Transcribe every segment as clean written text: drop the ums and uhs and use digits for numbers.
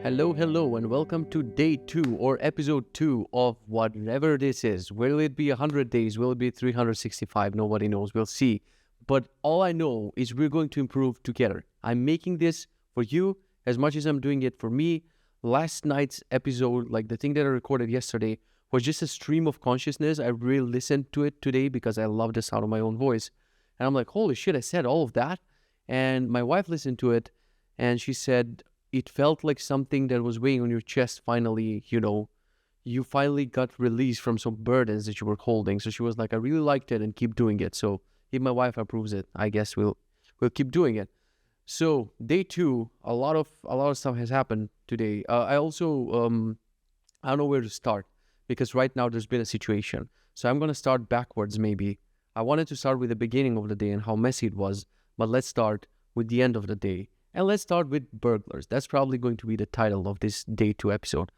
Hello, and welcome to day 2 or episode 2 of whatever this is. Will it be 100 days? Will it be 365? Nobody knows. We'll see. But all I know is we're going to improve together. I'm making this for you as much as I'm doing it for me. Last night's episode, like the thing that I recorded yesterday, was just a stream of consciousness. I really listened to it today because I love the sound of my own voice. And I'm like, holy shit, I said all of that. And my wife listened to it and she said, it felt like something that was weighing on your chest finally, you finally got released from some burdens that you were holding. So she was like, I really liked it and keep doing it. So if my wife approves it, I guess we'll keep doing it. So day 2, a lot of stuff has happened today. I also I don't know where to start because right now there's been a situation. So I'm going to start backwards maybe. I wanted to start with the beginning of the day and how messy it was, but let's start with the end of the day. And let's start with burglars. That's probably going to be the title of this day 2 episode.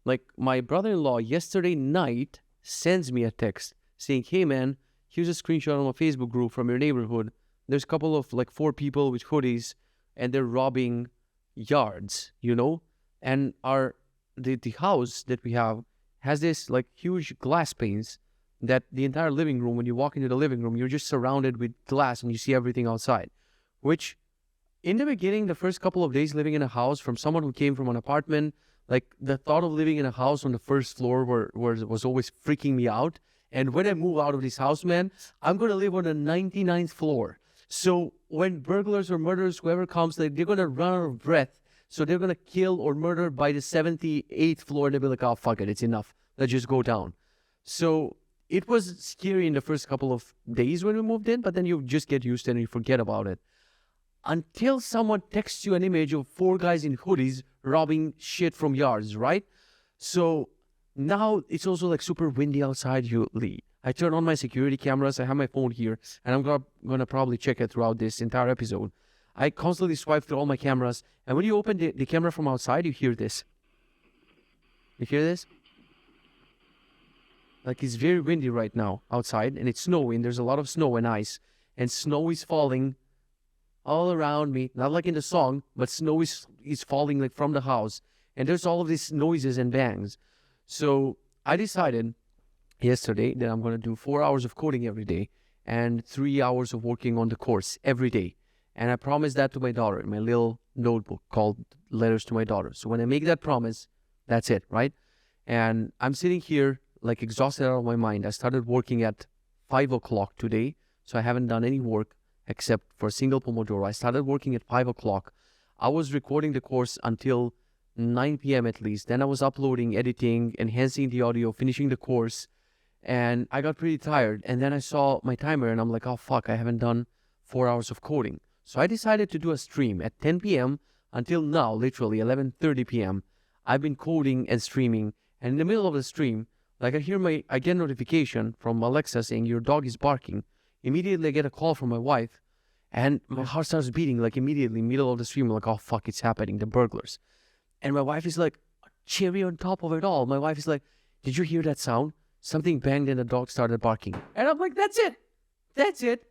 Like my brother-in-law yesterday night sends me a text saying, hey man, here's a screenshot of a Facebook group from your neighborhood. There's a couple of 4 people with hoodies and they're robbing yards, and the house that we have has this huge glass panes that the entire living room, when you walk into the living room, you're just surrounded with glass and you see everything outside, which in the beginning, the first couple of days living in a house from someone who came from an apartment, the thought of living in a house on the first floor was always freaking me out. And when I move out of this house, man, I'm going to live on the 99th floor. So when burglars or murderers, whoever comes, they're going to run out of breath. So they're going to kill or murder by the 78th floor. And they'll be like, oh, fuck it, it's enough. Let's just go down. So it was scary in the first couple of days when we moved in, but then you just get used to it and you forget about it. Until someone texts you an image of 4 guys in hoodies robbing shit from yards, right? So now it's also super windy outside. I turn on my security cameras. I have my phone here, and I'm gonna probably check it throughout this entire episode. I constantly swipe through all my cameras, and when you open the camera from outside, you hear this. You hear this? It's very windy right now outside, and it's snowing. There's a lot of snow and ice, and snow is falling all around me, not like in the song, but snow is falling from the house, and there's all of these noises and bangs. So I decided yesterday that I'm going to do 4 hours of coding every day and 3 hours of working on the course every day. And I promised that to my daughter in my little notebook called Letters to My Daughter. So when I make that promise, that's it, right? And I'm sitting here exhausted out of my mind. I started working at 5 o'clock today, so I haven't done any work except for a single Pomodoro. I started working at 5 o'clock. I was recording the course until 9 p.m. at least. Then I was uploading, editing, enhancing the audio, finishing the course. And I got pretty tired. And then I saw my timer and I'm like, oh fuck, I haven't done 4 hours of coding. So I decided to do a stream at 10 p.m. until now, literally 11:30 p.m. I've been coding and streaming. And in the middle of the stream, I get a notification from Alexa saying your dog is barking. Immediately I get a call from my wife and my heart starts beating immediately, middle of the stream. I'm like, oh fuck, it's happening, the burglars. And my wife is like, cherry on top of it all. My wife is like, did you hear that sound? Something banged and the dog started barking. And I'm like, that's it.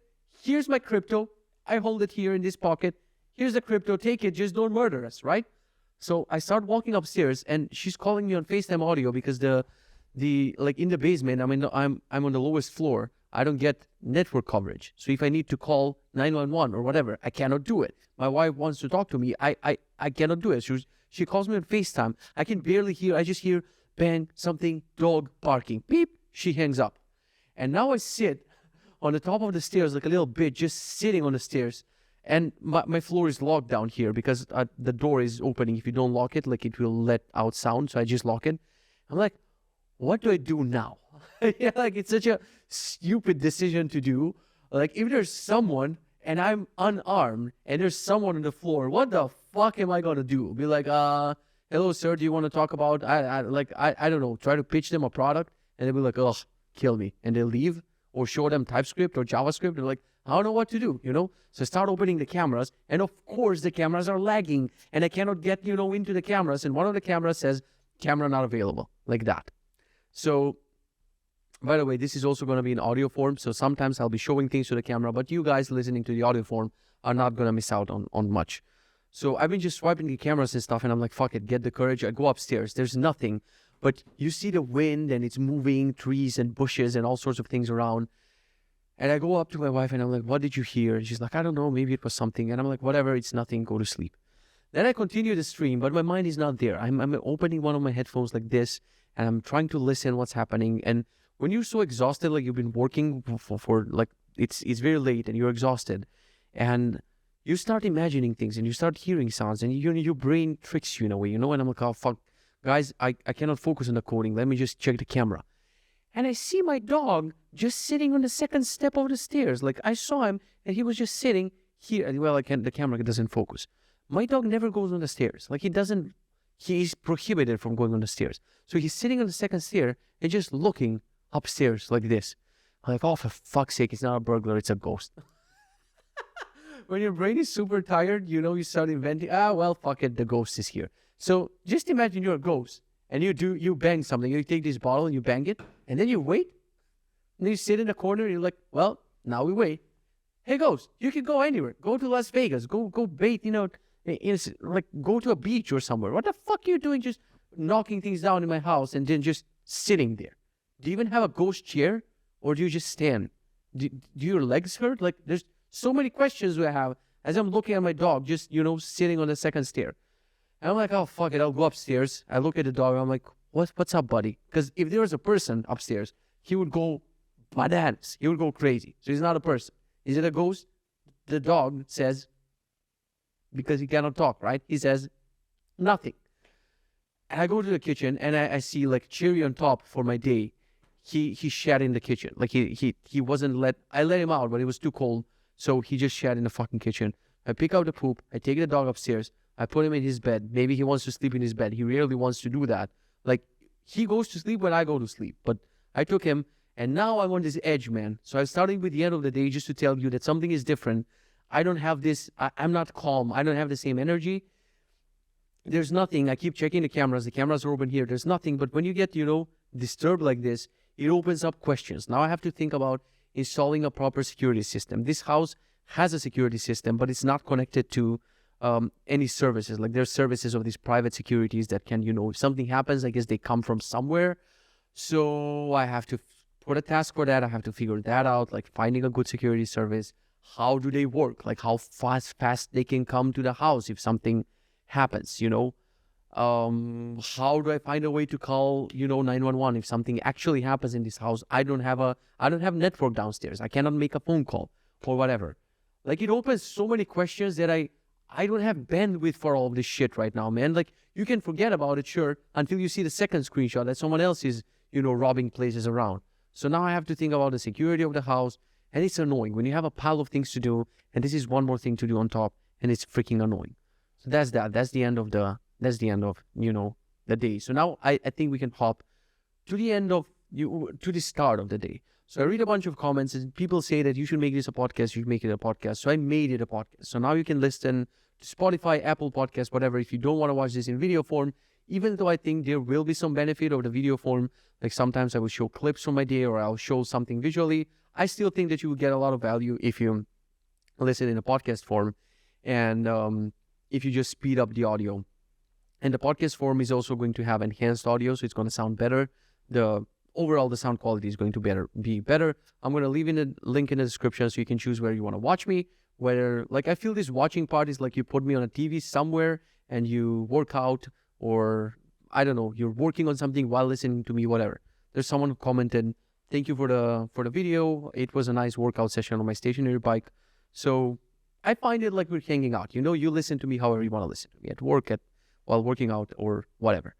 Here's my crypto. I hold it here in this pocket. Here's the crypto, take it, just don't murder us, right? So I start walking upstairs and she's calling me on FaceTime audio because in the basement, I'm on the lowest floor. I don't get network coverage. So if I need to call 911 or whatever, I cannot do it. My wife wants to talk to me. I cannot do it. She calls me on FaceTime. I can barely hear. I just hear bang, something, dog barking. Beep. She hangs up. And now I sit on the top of the stairs like a little bitch, just sitting on the stairs. And my floor is locked down here because the door is opening. If you don't lock it, it will let out sound. So I just lock it. I'm like, what do I do now? Yeah, it's such a stupid decision to do. If there's someone and I'm unarmed and there's someone on the floor, what the fuck am I gonna do? Be like, hello sir, do you want to talk about I don't know, try to pitch them a product and they'll be like, ugh, kill me, and they'll leave, or show them TypeScript or JavaScript. They're like, I don't know what to do, So start opening the cameras, and of course the cameras are lagging and I cannot get, into the cameras, and one of the cameras says camera not available, like that. So by the way, this is also going to be in audio form, so sometimes I'll be showing things to the camera, but you guys listening to the audio form are not going to miss out on much. So I've been just swiping the cameras and stuff, and I'm like, fuck it, get the courage. I go upstairs. There's nothing, but you see the wind and it's moving, trees and bushes and all sorts of things around. And I go up to my wife and I'm like, what did you hear? And she's like, I don't know, maybe it was something. And I'm like, whatever, it's nothing, go to sleep. Then I continue the stream, but my mind is not there. I'm opening one of my headphones like this, and I'm trying to listen what's happening. And when you're so exhausted, like you've been working for like, it's very late and you're exhausted, and you start imagining things and you start hearing sounds, and your brain tricks you in a way, And I'm like, oh, fuck, guys, I cannot focus on the coding. Let me just check the camera. And I see my dog just sitting on the second step of the stairs. Like I saw him and he was just sitting here. Well, the camera doesn't focus. My dog never goes on the stairs. Like he's prohibited from going on the stairs. So he's sitting on the second stair and just looking upstairs like this. I'm like, oh, for fuck's sake, it's not a burglar, it's a ghost. When your brain is super tired, you start inventing, well, fuck it, the ghost is here. So just imagine you're a ghost and you bang something. You take this bottle and you bang it, and then you wait. And then you sit in a corner and you're like, well, now we wait. Hey, ghost, you can go anywhere. Go to Las Vegas. Go bathe, like go to a beach or somewhere. What the fuck are you doing just knocking things down in my house and then just sitting there? Do you even have a ghost chair, or do you just stand? Do your legs hurt? Like there's so many questions we have as I'm looking at my dog just, sitting on the second stair. And I'm like, oh, fuck it, I'll go upstairs. I look at the dog, I'm like, what's up, buddy? Because if there was a person upstairs, he would go bananas. He would go crazy. So he's not a person. Is it a ghost? The dog says, because he cannot talk, right? He says, nothing. And I go to the kitchen and I see like cherry on top for my day. He shat in the kitchen. Like he wasn't I let him out, but it was too cold. So he just shat in the fucking kitchen. I pick up the poop. I take the dog upstairs. I put him in his bed. Maybe he wants to sleep in his bed. He rarely wants to do that. Like he goes to sleep when I go to sleep. But I took him, and now I'm on this edge, man. So I'm starting with the end of the day just to tell you that something is different. I don't have this, I'm not calm. I don't have the same energy. There's nothing. I keep checking the cameras. The cameras are open here. There's nothing. But when you get, disturbed like this, it opens up questions. Now I have to think about installing a proper security system. This house has a security system, but it's not connected to any services. Like there's services of these private securities that can, if something happens, I guess they come from somewhere. So I have to put a task for that. I have to figure that out, like finding a good security service. How do they work? Like how fast they can come to the house if something happens, How do I find a way to call, 911 if something actually happens in this house? I don't have network downstairs. I cannot make a phone call or whatever. Like it opens so many questions that I don't have bandwidth for all of this shit right now, man. Like you can forget about it, sure, until you see the second screenshot that someone else is, robbing places around. So now I have to think about the security of the house. And it's annoying when you have a pile of things to do, and this is one more thing to do on top, and it's freaking annoying. So that's that. That's the end of the day. So now I think we can hop to the end of to the start of the day. So I read a bunch of comments, and people say that you should make this a podcast. You should make it a podcast. So I made it a podcast. So now you can listen to Spotify, Apple Podcasts, whatever. If you don't want to watch this in video form, even though I think there will be some benefit of the video form, like sometimes I will show clips from my day or I'll show something visually. I still think that you will get a lot of value if you listen in a podcast form, and if you just speed up the audio. And the podcast form is also going to have enhanced audio, so it's going to sound better. The sound quality is going to be better. I'm going to leave in a link in the description so you can choose where you want to watch me. Whether, like, I feel this watching part is like you put me on a TV somewhere and you work out, or I don't know, you're working on something while listening to me, whatever. There's someone who commented, thank you for the video. It was a nice workout session on my stationary bike. So I find it like we're hanging out. You listen to me however you want to listen to me, at work, while working out, or whatever.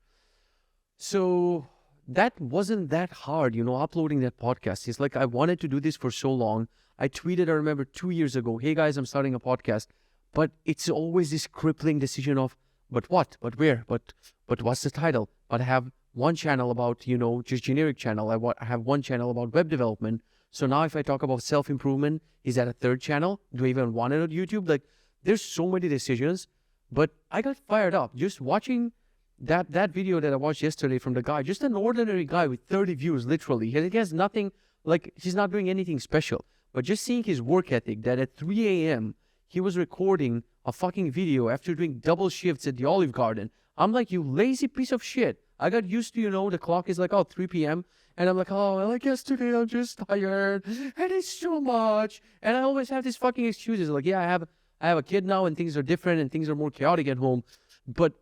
So that wasn't that hard, uploading that podcast. It's like I wanted to do this for so long. I tweeted, I remember 2 years ago, hey guys, I'm starting a podcast. But it's always this crippling decision of, but what? But where? But what's the title? But I have one channel about, just generic channel. I have one channel about web development. So now if I talk about self-improvement, is that a third channel? Do I even want it on YouTube? Like, there's so many decisions, but I got fired up just watching that video that I watched yesterday from the guy, just an ordinary guy with 30 views, literally. He has nothing, like, he's not doing anything special, but just seeing his work ethic, that at 3 a.m., he was recording a fucking video after doing double shifts at the Olive Garden. I'm like, you lazy piece of shit. I got used to, the clock is like, 3 p.m. And I'm like, well, I guess today I'm just tired. And it's too much. And I always have these fucking excuses. Like, yeah, I have a kid now and things are different and things are more chaotic at home. But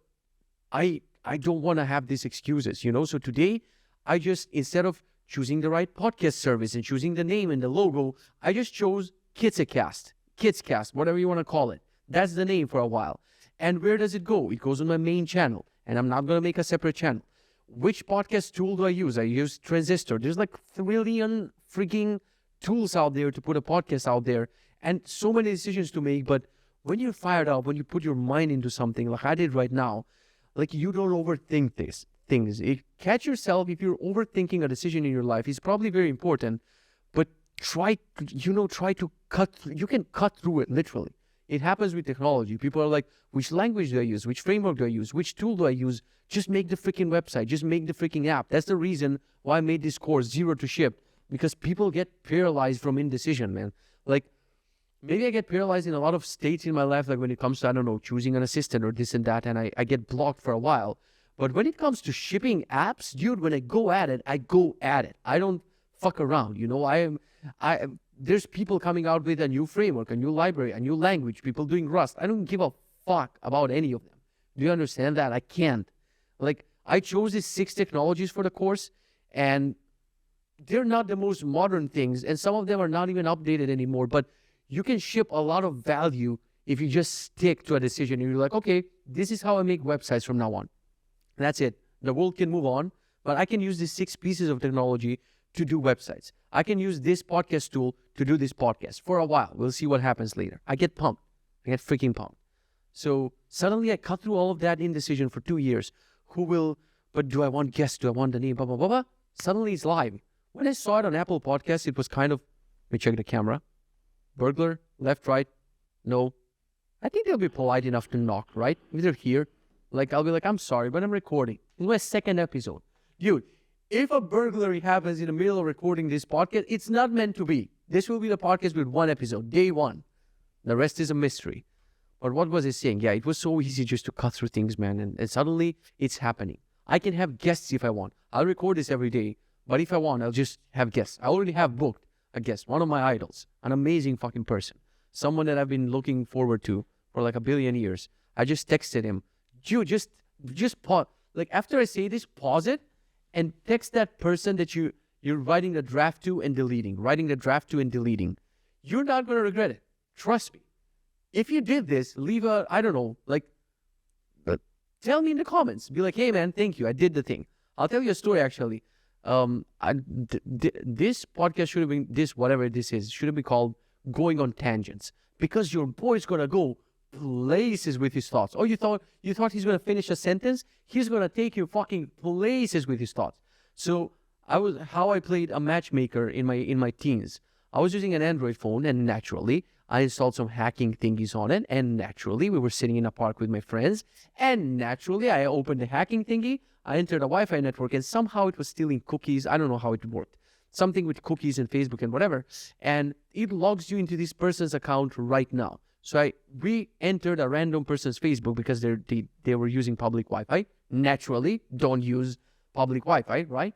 I don't want to have these excuses, So today, I just, instead of choosing the right podcast service and choosing the name and the logo, I just chose Kidscast, whatever you want to call it. That's the name for a while. And where does it go? It goes on my main channel. And I'm not going to make a separate channel. Which podcast tool do I use? I use Transistor. There's like 3 trillion freaking tools out there to put a podcast out there. And so many decisions to make. But when you're fired up, when you put your mind into something like I did right now, like you don't overthink things. Catch yourself if you're overthinking a decision in your life. It's probably very important. But try to cut through. You can cut through it literally. It happens with technology. People are like, which language do I use? Which framework do I use? Which tool do I use? Just make the freaking website. Just make the freaking app. That's the reason why I made this course, 0 to Ship. Because people get paralyzed from indecision, man. Like, maybe I get paralyzed in a lot of states in my life, like when it comes to, I don't know, choosing an assistant or this and that, and I get blocked for a while. But when it comes to shipping apps, dude, when I go at it, I go at it. I don't fuck around, There's people coming out with a new framework, a new library, a new language, people doing Rust. I don't give a fuck about any of them. Do you understand that? I can't. Like, I chose these 6 technologies for the course, and they're not the most modern things, and some of them are not even updated anymore, but you can ship a lot of value if you just stick to a decision. And you're like, okay, this is how I make websites from now on. That's it. The world can move on, but I can use these 6 pieces of technology to do websites. I can use this podcast tool to do this podcast for a while. We'll see what happens later. I get pumped. I get freaking pumped. So suddenly I cut through all of that indecision for 2 years. But do I want guests? Do I want the name? Blah, blah, blah, blah. Suddenly it's live. When I saw it on Apple Podcasts, it was kind of, let me check the camera. Burglar, left, right. No. I think they'll be polite enough to knock, right? If they're here, like I'll be like, I'm sorry, but I'm recording. It's my 2nd episode. Dude, if a burglary happens in the middle of recording this podcast, it's not meant to be. This will be the podcast with 1 episode, day 1. The rest is a mystery. But what was I saying? Yeah, it was so easy just to cut through things, man. And suddenly, it's happening. I can have guests if I want. I'll record this every day. But if I want, I'll just have guests. I already have booked a guest, one of my idols, an amazing fucking person. Someone that I've been looking forward to for like 1 billion years. I just texted him. Dude, just pause. Like, after I say this, pause it and text that person that you're writing the draft to and deleting. You're not going to regret it. Trust me. If you did this, leave I don't know, tell me in the comments. Be like, hey man, thank you. I did the thing. I'll tell you a story actually. This podcast should have been, whatever this is, should have been called Going on Tangents. Because your boy's going to go places with his thoughts. Oh, you thought he's going to finish a sentence? He's going to take you fucking places with his thoughts. So how I played a matchmaker in my teens. I was using an Android phone, and naturally, I installed some hacking thingies on it, and naturally, we were sitting in a park with my friends, and naturally, I opened the hacking thingy, I entered a Wi-Fi network, and somehow it was stealing cookies. I don't know how it worked. Something with cookies and Facebook and whatever, and it logs you into this person's account right now. So I re-entered a random person's Facebook because they were using public Wi-Fi. Naturally, don't use public Wi-Fi, right?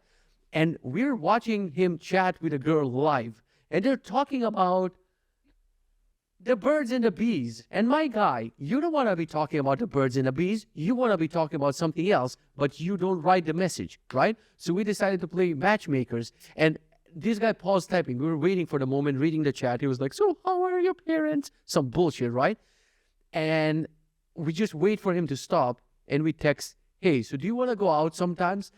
And we're watching him chat with a girl live, and they're talking about the birds and the bees. And my guy, you don't want to be talking about the birds and the bees. You want to be talking about something else, but you don't write the message, right? So we decided to play matchmakers. And this guy paused typing. We were waiting for the moment, reading the chat. He was like, so how are your parents? Some bullshit, right? And we just wait for him to stop. And we text, hey, so do you want to go out sometimes?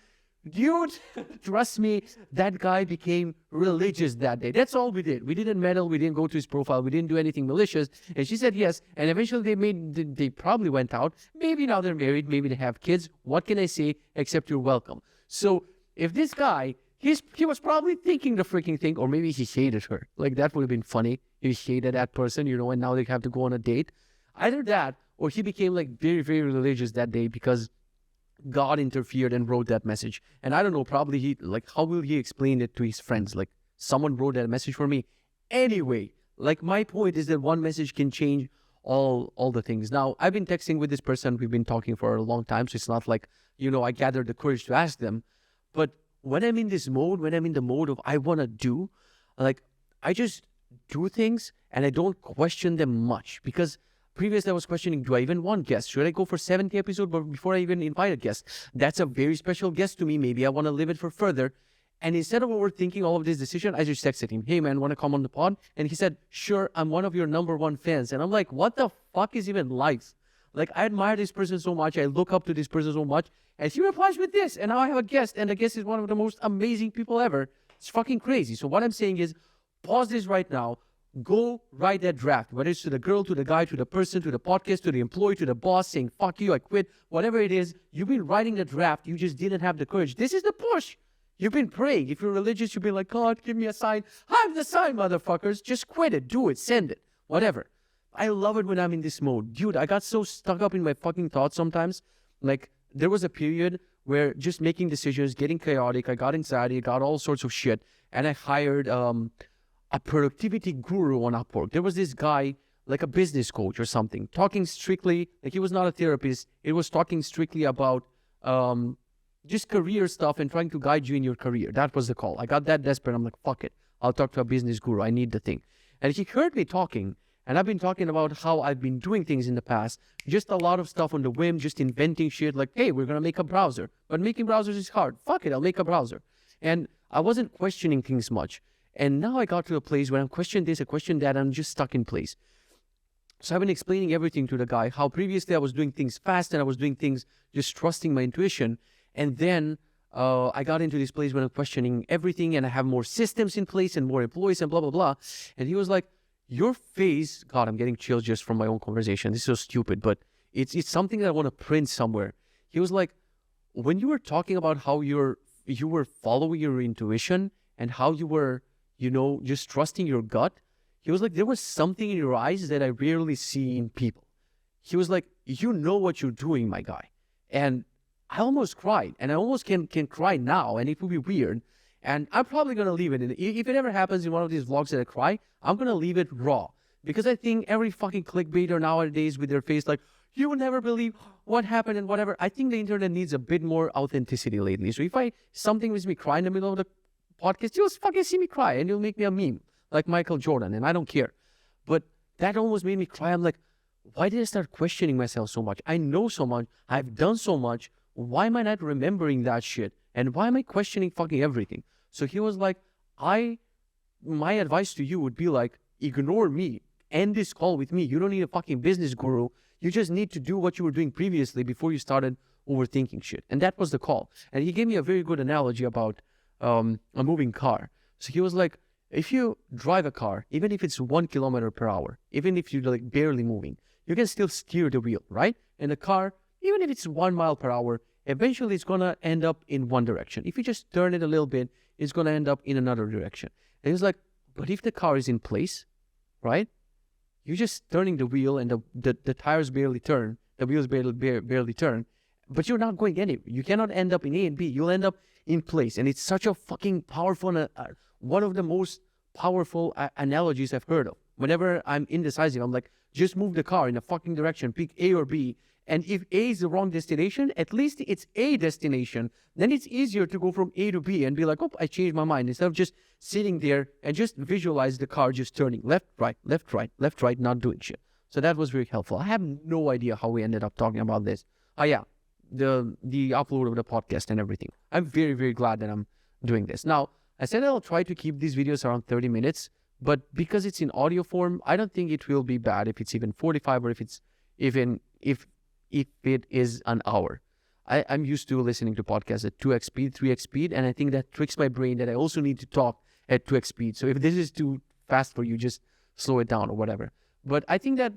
Dude, trust me, that guy became religious that day. That's all we did. We didn't meddle. We didn't go to his profile. We didn't do anything malicious. And she said yes. And eventually they probably went out. Maybe now they're married. Maybe they have kids. What can I say except you're welcome? So if this guy, he was probably thinking the freaking thing, or maybe he hated her. Like, that would have been funny. He hated that person, and now they have to go on a date. Either that, or he became like very, very religious that day because God interfered and wrote that message. And I don't know, probably how will he explain it to his friends? Like, someone wrote that message for me. Anyway, like, my point is that one message can change all the things. Now, I've been texting with this person. We've been talking for a long time, so it's not like, I gathered the courage to ask them. But when I'm in this mode, when I'm in the mode of I want to do, like, I just do things and I don't question them much. Because previously I was questioning, do I even want guests? Should I go for 70 episodes before I even invite a guest? That's a very special guest to me. Maybe I want to live it for further. And instead of overthinking all of this decision, I just texted him, hey man, want to come on the pod? And he said, sure, I'm one of your #1 fans. And I'm like, what the fuck is even life? Like, I admire this person so much. I look up to this person so much. And he replies with this. And now I have a guest. And the guest is one of the most amazing people ever. It's fucking crazy. So what I'm saying is, pause this right now. Go write that draft, whether it's to the girl, to the guy, to the person, to the podcast, to the employee, to the boss, saying, fuck you, I quit, whatever it is. You've been writing the draft. You just didn't have the courage. This is the push. You've been praying. If you're religious, you've been like, God, give me a sign. Have the sign, motherfuckers. Just quit it. Do it. Send it. Whatever. I love it when I'm in this mode. Dude, I got so stuck up in my fucking thoughts sometimes. Like, there was a period where just making decisions, getting chaotic, I got anxiety, I got all sorts of shit. And I hired a productivity guru on Upwork. There was this guy, like a business coach or something, talking strictly, like he was not a therapist. It was talking strictly about just career stuff and trying to guide you in your career. That was the call. I got that desperate. I'm like, fuck it. I'll talk to a business guru. I need the thing. And he heard me talking. And I've been talking about how I've been doing things in the past. Just a lot of stuff on the whim, just inventing shit like, hey, we're going to make a browser. But making browsers is hard. Fuck it, I'll make a browser. And I wasn't questioning things much. And now I got to a place where I'm questioning this, I question that, and I'm just stuck in place. So I've been explaining everything to the guy, how previously I was doing things fast and I was doing things just trusting my intuition. And then I got into this place when I'm questioning everything and I have more systems in place and more employees and blah, blah, blah. And he was like, your face, God, I'm getting chills just from my own conversation. This is so stupid, but it's something that I want to print somewhere. He was like, when you were talking about how you were following your intuition and how you were, just trusting your gut, he was like, there was something in your eyes that I rarely see in people. He was like, you know what you're doing, my guy. And I almost cried, and I almost can cry now, and it would be weird. And I'm probably going to leave it. If it ever happens in one of these vlogs that I cry, I'm going to leave it raw. Because I think every fucking clickbaiter nowadays with their face like, you will never believe what happened and whatever. I think the internet needs a bit more authenticity lately. So if something makes me cry in the middle of the podcast, you'll fucking see me cry and you'll make me a meme like Michael Jordan, and I don't care. But that almost made me cry. I'm like, why did I start questioning myself so much? I know so much. I've done so much. Why am I not remembering that shit? And why am I questioning fucking everything? So he was like, my advice to you would be like, ignore me. End this call with me. You don't need a fucking business guru. You just need to do what you were doing previously before you started overthinking shit. And that was the call. And he gave me a very good analogy about a moving car. So he was like, if you drive a car, even if it's 1 kilometer per hour, even if you're like barely moving, you can still steer the wheel, right? And the car, even if it's 1 mile per hour, eventually it's going to end up in one direction. If you just turn it a little bit, it's going to end up in another direction. And he was like, but if the car is in place, right? You're just turning the wheel and the tires barely turn, the wheels barely turn, but you're not going anywhere. You cannot end up in A and B. You'll end up in place. And it's such a fucking powerful, one of the most powerful analogies I've heard of. Whenever I'm indecisive, I'm like, just move the car in a fucking direction, pick A or B. And if A is the wrong destination, at least it's a destination. Then it's easier to go from A to B and be like, oh, I changed my mind. Instead of just sitting there and just visualize the car just turning left, right, left, right, left, right, not doing shit. So that was very helpful. I have no idea how we ended up talking about this. Oh yeah, the upload of the podcast and everything. I'm very, very glad that I'm doing this. Now, I said I'll try to keep these videos around 30 minutes, but because it's in audio form, I don't think it will be bad if it's even 45 or if it's even, if it is an hour. I'm used to listening to podcasts at 2x speed, 3x speed, and I think that tricks my brain that I also need to talk at 2x speed. So if this is too fast for you, just slow it down or whatever. But I think that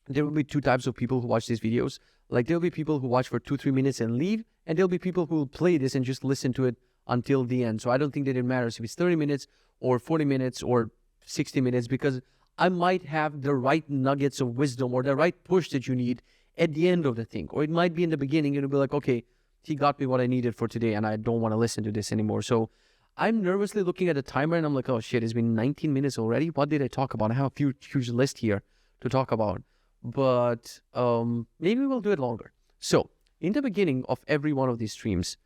there will be two types of people who watch these videos. Like there'll be people who watch for 2-3 minutes and leave, and there'll be people who will play this and just listen to it until the end. So I don't think that it matters if it's 30 minutes or 40 minutes or 60 minutes, because I might have the right nuggets of wisdom or the right push that you need at the end of the thing. Or it might be in the beginning, it'll be like, okay, he got me what I needed for today and I don't want to listen to this anymore. So I'm nervously looking at the timer and I'm like, oh shit, it's been 19 minutes already. What did I talk about? I have a huge list here to talk about. but maybe we'll do it longer. So in the beginning of every one of these streams,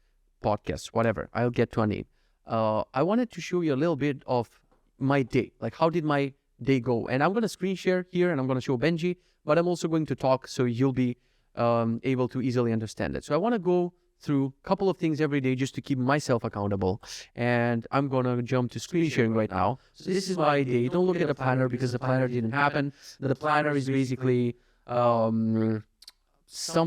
podcasts, whatever, I'll get to a name. I wanted to show you a little bit of my day, like how did my day go? And I'm going to screen share here and I'm going to show Benji, but I'm also going to talk so you'll be able to easily understand it. So I want to go through a couple of things every day just to keep myself accountable. And I'm going to jump to screen sharing right now. So this is my day. Don't look at the planner because the planner didn't happen. The planner is basically some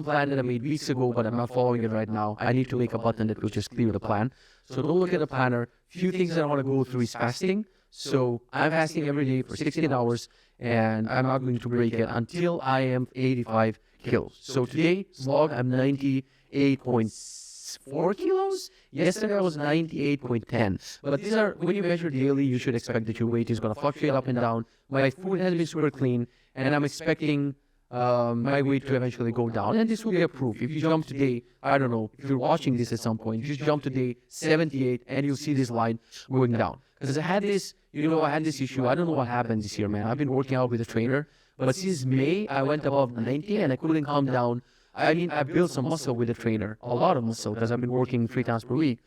plan that I made weeks ago, but I'm not following it right now. I need to make a button that will just clear the plan. So don't look at the planner. Few things that I want to go through is fasting. So I'm fasting every day for 16 hours, and I'm not going to break it until I am 85 kilos. So today's log, I'm 98.4 kilos. Yesterday I was 98.10. But these are, when you measure daily, you should expect that your weight is going to fluctuate up and down. My food has been super clean, and I'm expecting my weight to eventually go down, and this will be a proof. If you jump today, I don't know, if you're watching this at some point, you just jump today 78 and you'll see this line going down. Because I had this, I had this issue. I don't know what happened this year, man. I've been working out with a trainer, but since May, I went above 90 and I couldn't come down. I mean, I built some muscle with a trainer, a lot of muscle, because I've been working 3 times per week,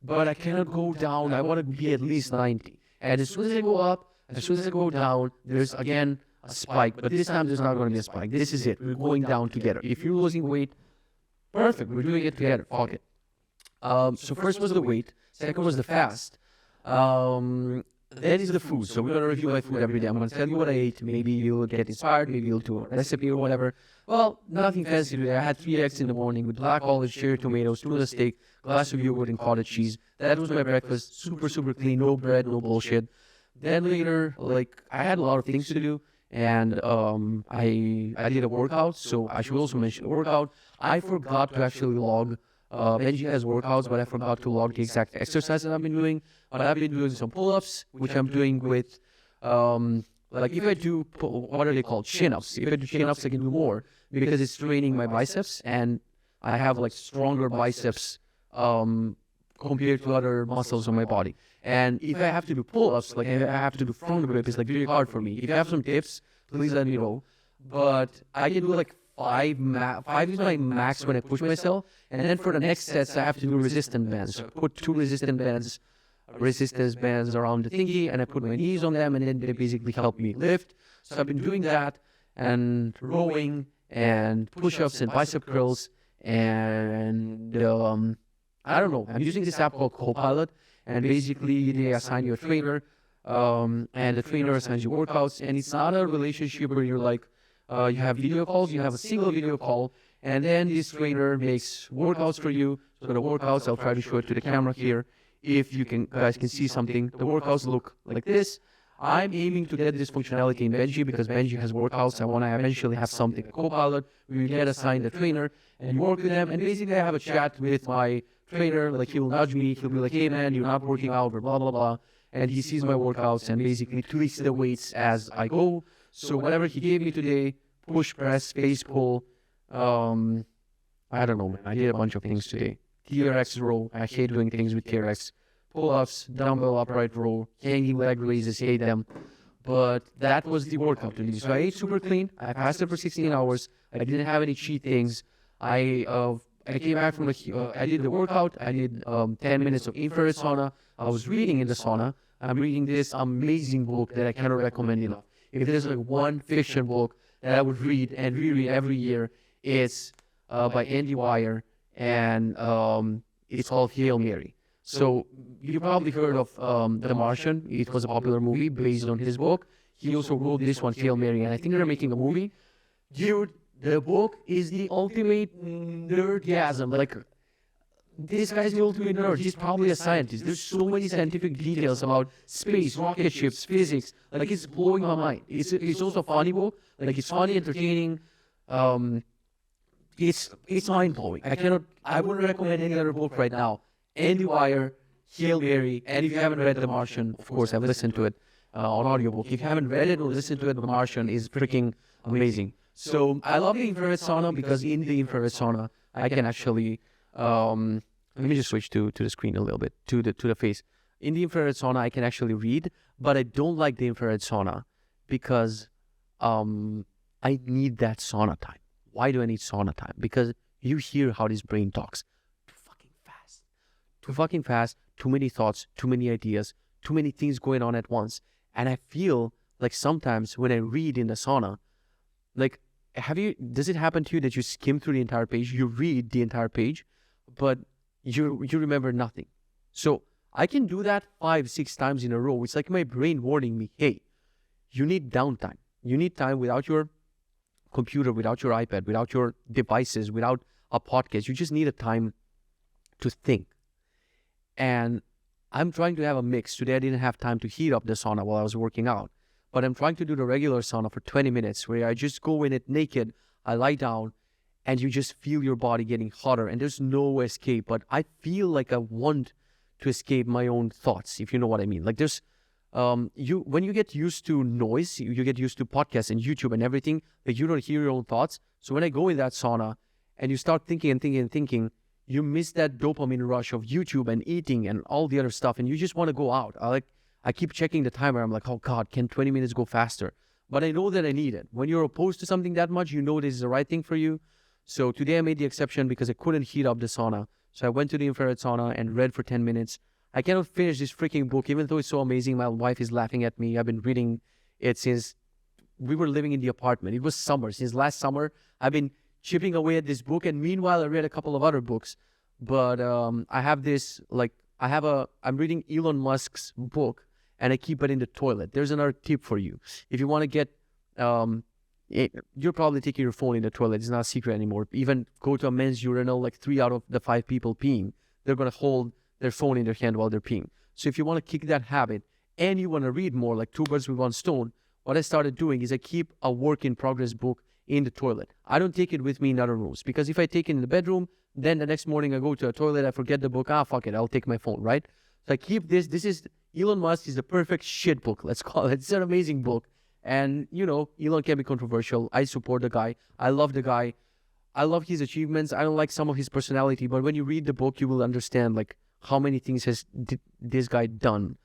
but I cannot go down. I want to be at least 90. And as soon as I go up, as soon as I go down, there's again a spike, but this time there's not going to be a spike. This is it. We're going down together. If you're losing weight, perfect. We're doing it together. Fuck it. So first was the weight. Second was the fast. Then is the food. So we're going to review my food every day. I'm going to tell you what I ate. Maybe you'll get inspired. Maybe you'll do a recipe or whatever. Well, nothing fancy today. I had 3 eggs in the morning with black olives, cherry tomatoes, tuna steak, glass of yogurt, and cottage cheese. That was my breakfast. Super, super clean. No bread, no bullshit. Then later, I had a lot of things to do. And I did a workout, so I should also mention the workout. I forgot to actually log. Benji has workouts, but I forgot to log the exact exercise that I've been doing. But I've been doing some pull-ups, which I'm doing with, if I do, what are they called? Chin-ups. If I do chin-ups, I can do more because it's training my biceps, and I have stronger biceps compared to other muscles on my body. And if I have to do pull-ups, if I have to do front grip, it's really hard for me. If you have some tips, please let me know. But I can do 5 is my max when I push myself. And then for the next sets, I have to do resistance bands. So I put 2 resistance bands around the thingy, and I put my knees on them, and then they basically help me lift. So I've been doing that, and rowing, and push-ups, and bicep curls, and I don't know. I'm using this app called Copilot. And basically, they assign you a trainer, and the trainer assigns you workouts. And it's not a relationship where you're you have video calls, you have a single video call, and then this trainer makes workouts for you. So the workouts, I'll try to show it to the camera here. If you guys can see something, the workouts look like this. I'm aiming to get this functionality in Benji because Benji has workouts. I want to eventually have something, a Copilot. We will get assigned a trainer and you work with them. And basically, I have a chat with my trainer. He will nudge me. He'll be like, hey, man, you're not working out or blah, blah, blah. And he sees my workouts and basically tweaks the weights as I go. So whatever he gave me today, push, press, space, pull. I don't know, man. I did a bunch of things today. TRX row. I hate doing things with TRX. Pull-ups, dumbbell upright row, hanging leg raises, hate them. But that was the workout today. So I ate super clean. I fasted for 16 hours. I didn't have any cheat things. I came back from I did the workout. I did 10 minutes of infrared sauna. I was reading in the sauna. I'm reading this amazing book that I cannot recommend enough. If there's one fiction book that I would read and reread every year, it's by Andy Weir, and it's called Hail Mary. So you probably heard of The Martian. It was a popular movie based on his book. He also wrote this one, Hail Mary, and I think they're making a movie. Dude, the book is the ultimate nerdgasm. This guy's the ultimate nerd. He's probably a scientist. There's so many scientific details about space, rocket ships, physics. It's blowing my mind. It's also a funny book. It's funny, entertaining. It's mind-blowing. I wouldn't recommend any other book right now. Andy Weir, Hail Mary, and if you haven't read The Martian, of course, I've listened to it on audiobook. If you haven't read it or listened to it, The Martian is freaking amazing. So I love the infrared sauna because in the infrared sauna, I can actually, let me just switch to the screen a little bit, to the face. In the infrared sauna, I can actually read, but I don't like the infrared sauna because I need that sauna time. Why do I need sauna time? Because you hear how this brain talks. Too fucking fast. Too fucking fast. Too many thoughts. Too many ideas. Too many things going on at once. And I feel like sometimes when I read in the sauna, like, does it happen to you that you skim through the entire page, you read the entire page, but you remember nothing? So I can do that 5-6 times in a row. It's like my brain warning me, hey, you need downtime. You need time without your computer, without your iPad, without your devices, without a podcast. You just need a time to think. And I'm trying to have a mix. Today I didn't have time to heat up the sauna while I was working out, but I'm trying to do the regular sauna for 20 minutes where I just go in it naked, I lie down, and you just feel your body getting hotter and there's no escape. But I feel like I want to escape my own thoughts, if you know what I mean. Like there's, when you get used to noise, you get used to podcasts and YouTube and everything, like you don't hear your own thoughts. So when I go in that sauna and you start thinking and thinking and thinking, you miss that dopamine rush of YouTube and eating and all the other stuff, and you just want to go out. I keep checking the timer. I'm like, oh God, can 20 minutes go faster? But I know that I need it. When you're opposed to something that much, you know this is the right thing for you. So today I made the exception because I couldn't heat up the sauna. So I went to the infrared sauna and read for 10 minutes. I cannot finish this freaking book, even though it's so amazing. My wife is laughing at me. I've been reading it since we were living in the apartment. It was summer. Since last summer, I've been chipping away at this book. And meanwhile, I read a couple of other books. But I have this, I'm reading Elon Musk's book and I keep it in the toilet. There's another tip for you. If you want to get, you're probably taking your phone in the toilet. It's not a secret anymore. Even go to a men's urinal, like 3 out of the 5 people peeing, they're going to hold their phone in their hand while they're peeing. So if you want to kick that habit and you want to read more, like 2 birds with 1 stone, what I started doing is I keep a work in progress book in the toilet. I don't take it with me in other rooms because if I take it in the bedroom, then the next morning I go to a toilet, I forget the book. Fuck it, I'll take my phone, right? So I keep this. This is Elon Musk is the perfect shit book, let's call it. It's an amazing book. And, you know, Elon can be controversial. I support the guy. I love the guy. I love his achievements. I don't like some of his personality, but when you read the book, you will understand, like, how many things has this guy done.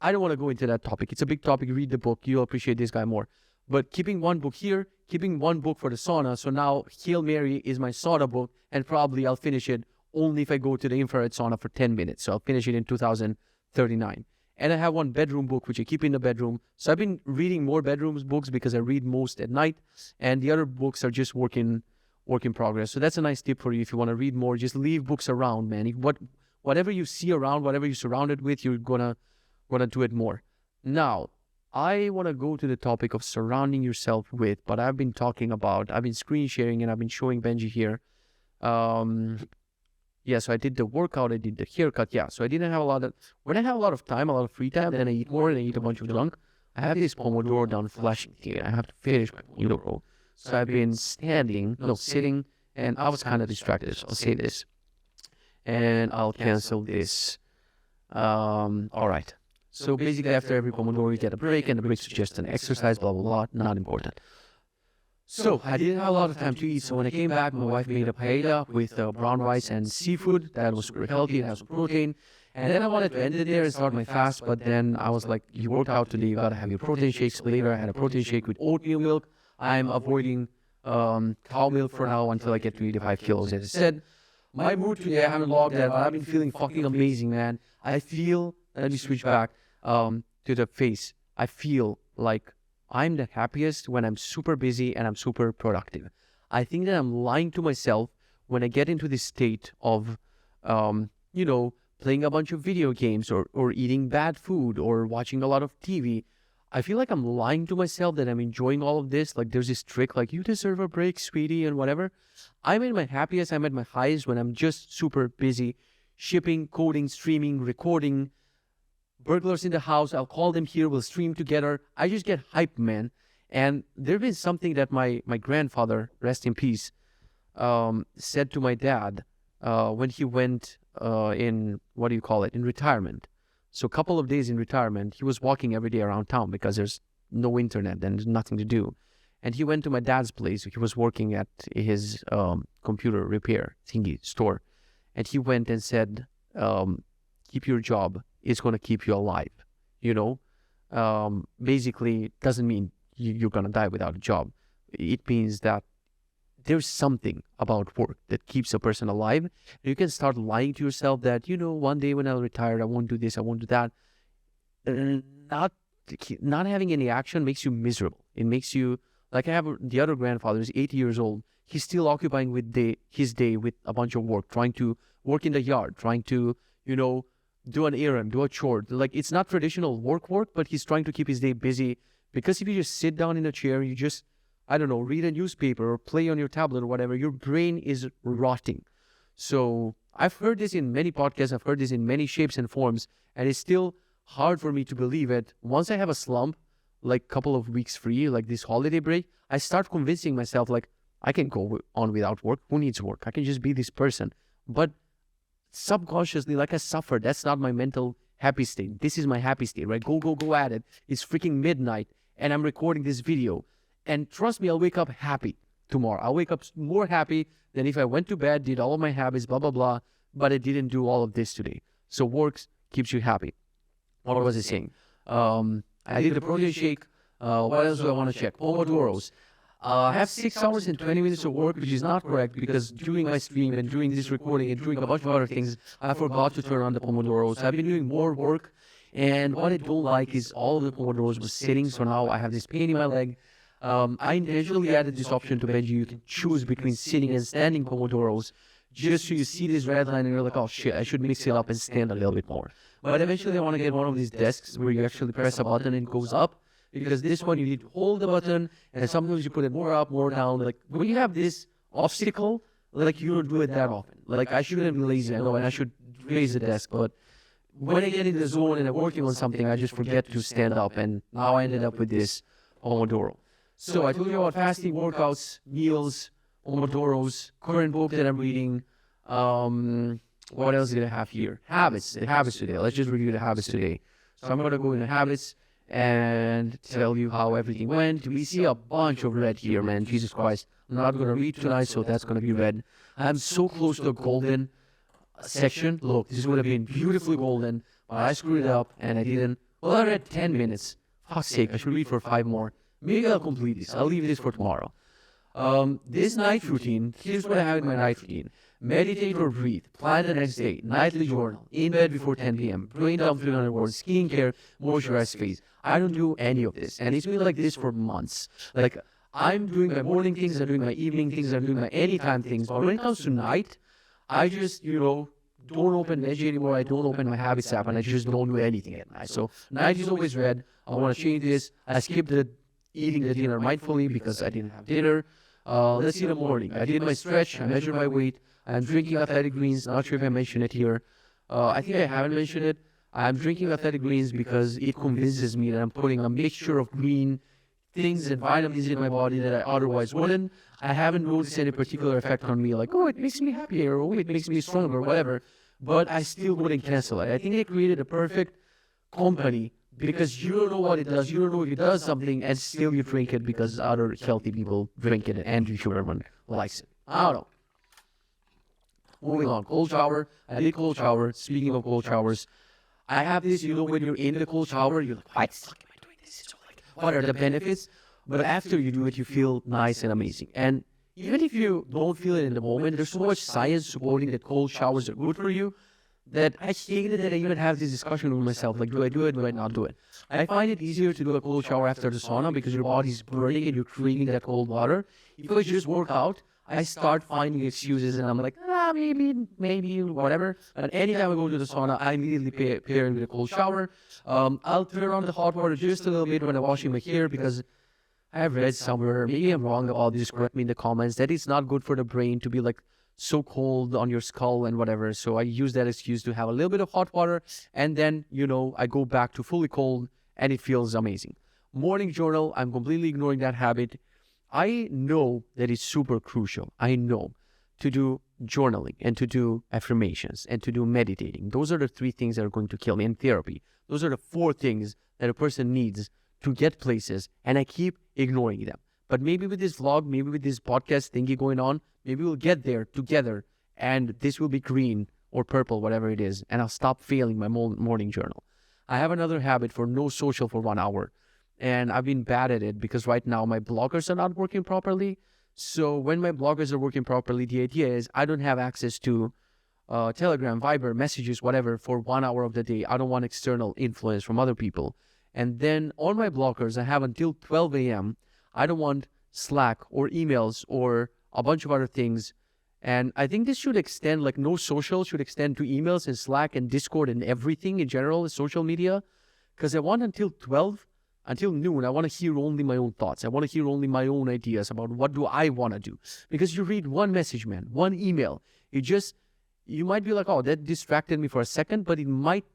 I don't want to go into that topic. It's a big topic. Read the book. You'll appreciate this guy more. But keeping one book here, keeping one book for the sauna. So now Hail Mary is my sauna book, and probably I'll finish it only if I go to the infrared sauna for 10 minutes. So I'll finish it in 2039. And I have one bedroom book, which I keep in the bedroom. So I've been reading more bedrooms books because I read most at night. And the other books are just work in progress. So that's a nice tip for you. If you want to read more, just leave books around, man. Whatever you see around, whatever you're surrounded with, you're gonna do it more. Now, I want to go to the topic of surrounding yourself with, but I've been screen sharing and I've been showing Benji here. So I did the workout, I did the haircut. Yeah, so I didn't have when I have a lot of time, a lot of free time, then I eat more and I eat a bunch of junk. I have this Pomodoro down flashing here. I have to finish my Pomodoro. So I've been sitting, and I was kind of distracted. So I'll say this. And I'll cancel this. All right. So basically, after every Pomodoro, you get a break, and the break is just an exercise, blah, blah, blah. Not important. So I didn't have a lot of time to eat. So when I came back, my wife made a paella with brown rice and seafood. That was super healthy. It has some protein. And then I wanted to end it there and start my fast. But then I was like, you worked out today. You got to have your protein shakes. Later, I had a protein shake with oatmeal milk. I'm avoiding cow milk for now until I get to 85 kilos. As I said, my mood today, I haven't logged that, but I've been feeling fucking amazing, man. Let me switch back to the face. I feel like I'm the happiest when I'm super busy and I'm super productive. I think that I'm lying to myself when I get into this state of, playing a bunch of video games or eating bad food or watching a lot of TV. I feel like I'm lying to myself that I'm enjoying all of this. Like there's this trick, like you deserve a break, sweetie, and whatever. I'm at my happiest, I'm at my highest when I'm just super busy, shipping, coding, streaming, recording. Burglars in the house, I'll call them here, we'll stream together. I just get hyped, man. And there's been something that my grandfather, rest in peace, said to my dad when he went in retirement. So a couple of days in retirement, he was walking every day around town because there's no internet and there's nothing to do. And he went to my dad's place. He was working at his computer repair thingy store. And he went and said, keep your job. It's going to keep you alive. Basically, it doesn't mean you're going to die without a job. it means that there's something about work that keeps a person alive. You can start lying to yourself that, one day when I'll retire, I won't do this, I won't do that. Not not having any action makes you miserable. It makes you, like I have the other grandfather, is 80 years old. He's still occupying with his day with a bunch of work, trying to work in the yard, trying to, do an errand, do a chore. Like, it's not traditional work, but he's trying to keep his day busy. Because if you just sit down in a chair, you just, I don't know, read a newspaper or play on your tablet or whatever, your brain is rotting. So I've heard this in many podcasts, I've heard this in many shapes and forms, and it's still hard for me to believe it. Once I have a slump, like a couple of weeks free, like this holiday break, I start convincing myself, like, I can go on without work. Who needs work? I can just be this person. But subconsciously, like, I suffer. That's not my mental happy state. This is my happy state, right? Go at it. It's freaking midnight, and I'm recording this video. And trust me, I'll wake up happy tomorrow. I'll wake up more happy than if I went to bed, did all of my habits, blah, blah, blah, but I didn't do all of this today. So work keeps you happy. What was I saying? I did the protein shake. What else do I want to check? Pomodoros. I have 6 hours and 20 minutes of work, which is not correct because during my stream and during this recording and during a bunch of other things, I forgot to turn on the Pomodoros. I've been doing more work, and what I don't like is all of the Pomodoros were sitting, so now I have this pain in my leg. I intentionally added this option to Benji. You can choose between sitting and standing Pomodoros, just so you see this red line and you're like, oh shit, I should mix it up and stand a little bit more. But eventually I want to get one of these desks where you actually press a button and it goes up, because this one you need to hold the button, and sometimes you put it more up, more down. Like, when you have this obstacle, like, you don't do it that often. Like, I shouldn't be lazy, I know, and I should raise the desk, but when I get in the zone and I'm working on something, I just forget to stand up, and now I ended up with this Pomodoro. So I told you about fasting, workouts, meals, Pomodoros, current book that I'm reading. What else did I have here? Habits. The habits today. Let's just review the habits today. So I'm going to go into habits and tell you how everything went. We see a bunch of red here, man. Jesus Christ. I'm not going to read tonight, so that's going to be red. I'm so close to the golden section. Look, this would have been beautifully golden, but I screwed it up and I didn't. Well, I read 10 minutes. Fuck's sake, I should read for 5 more. Maybe I'll complete this. I'll leave this for tomorrow. This night routine, here's what I have in my night routine. Meditate or breathe. Plan the next day. Nightly journal. In bed before 10 p.m. Brain dump 300 words. Skincare. Moisturize face. I don't do any of this. And it's been like this for months. Like, I'm doing my morning things, I'm doing my evening things, I'm doing my anytime things. But when it comes to night, I just, don't open Veggie anymore. I don't open my Habits app, and I just don't do anything at night. So night is always red. I want to change this. I skipped eating the dinner mindfully because I didn't have dinner. Let's see the morning. I did my stretch. I measured my weight. I'm drinking athletic greens. Not sure if I mentioned it here. I think I haven't mentioned it. I'm drinking athletic greens because it convinces me that I'm putting a mixture of green things and vitamins in my body that I otherwise wouldn't. I haven't noticed any particular effect on me, like, oh, it makes me happier, or oh, it makes me stronger, or whatever. But I still wouldn't cancel it. I think they created a perfect company because you don't know what it does. You don't know if it does something, and still you drink it because other healthy people drink it, and Andrew Schuberman likes it. I don't know. Moving on. Cold shower. I did cold shower. Speaking of cold showers, I have this, when you're in the cold shower, you're like, why the fuck am I doing this? So, like, what are the benefits? But after you do it, you feel nice and amazing. And even if you don't feel it in the moment, there's so much science supporting that cold showers are good for you that I hated that I even have this discussion with myself. Like, do I do it? Do I not do it? I find it easier to do a cold shower after the sauna because your body's burning and you're craving that cold water. If I just work out, I start finding excuses and I'm like, maybe, whatever. And anytime I go to the sauna, I immediately pair it with a cold shower. I'll turn on the hot water just a little bit when I'm washing my hair because I have read somewhere, maybe I'm wrong about this, correct me in the comments, that it's not good for the brain to be like so cold on your skull and whatever. So I use that excuse to have a little bit of hot water and then, I go back to fully cold and it feels amazing. Morning journal, I'm completely ignoring that habit. I know that it's super crucial. I know to do journaling and to do affirmations and to do meditating. Those are the 3 things that are going to kill me in therapy. Those are the 4 things that a person needs to get places, and I keep ignoring them. But maybe with this vlog, maybe with this podcast thingy going on, maybe we'll get there together and this will be green or purple, whatever it is, and I'll stop failing my morning journal. I have another habit for no social for 1 hour. And I've been bad at it because right now my bloggers are not working properly. So when my bloggers are working properly, the idea is I don't have access to Telegram, Viber, messages, whatever, for 1 hour of the day. I don't want external influence from other people. And then on my blockers, I have until 12 a.m. I don't want Slack or emails or a bunch of other things. And I think this should extend, like no social should extend to emails and Slack and Discord and everything in general, social media. Because I want until 12, until noon, I want to hear only my own thoughts. I want to hear only my own ideas about what do I want to do. Because you read one message, man, one email, you might be like, oh, that distracted me for a second, but it might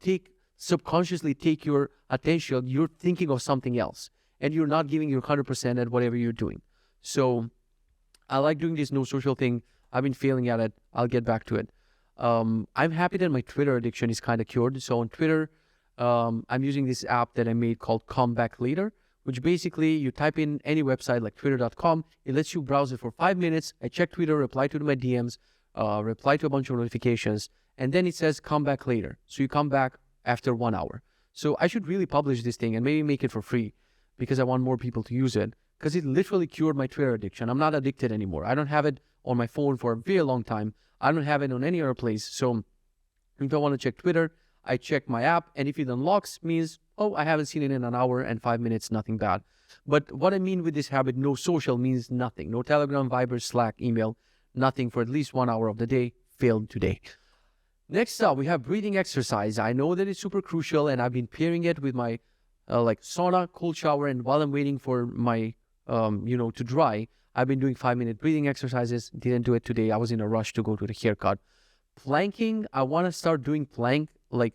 subconsciously take your attention. You're thinking of something else and you're not giving your 100% at whatever you're doing. So I like doing this no social thing. I've been failing at it. I'll get back to it. I'm happy that my Twitter addiction is kind of cured. So on Twitter, I'm using this app that I made called Come Back Later, which basically you type in any website like twitter.com. It lets you browse it for 5 minutes. I check Twitter, reply to my DMs, reply to a bunch of notifications, and then it says come back later. So you come back after 1 hour. So I should really publish this thing and maybe make it for free because I want more people to use it because it literally cured my Twitter addiction. I'm not addicted anymore. I don't have it on my phone for a very long time. I don't have it on any other place. So if I want to check Twitter, I check my app, and if it unlocks, means, oh, I haven't seen it in an hour and 5 minutes, nothing bad. But what I mean with this habit, no social means nothing. No Telegram, Viber, Slack, email, nothing for at least 1 hour of the day. Failed today. Next up, we have breathing exercise. I know that it's super crucial, and I've been pairing it with my like sauna, cold shower, and while I'm waiting for my, to dry, I've been doing 5-minute breathing exercises. Didn't do it today. I was in a rush to go to the haircut. Planking, I want to start doing plank like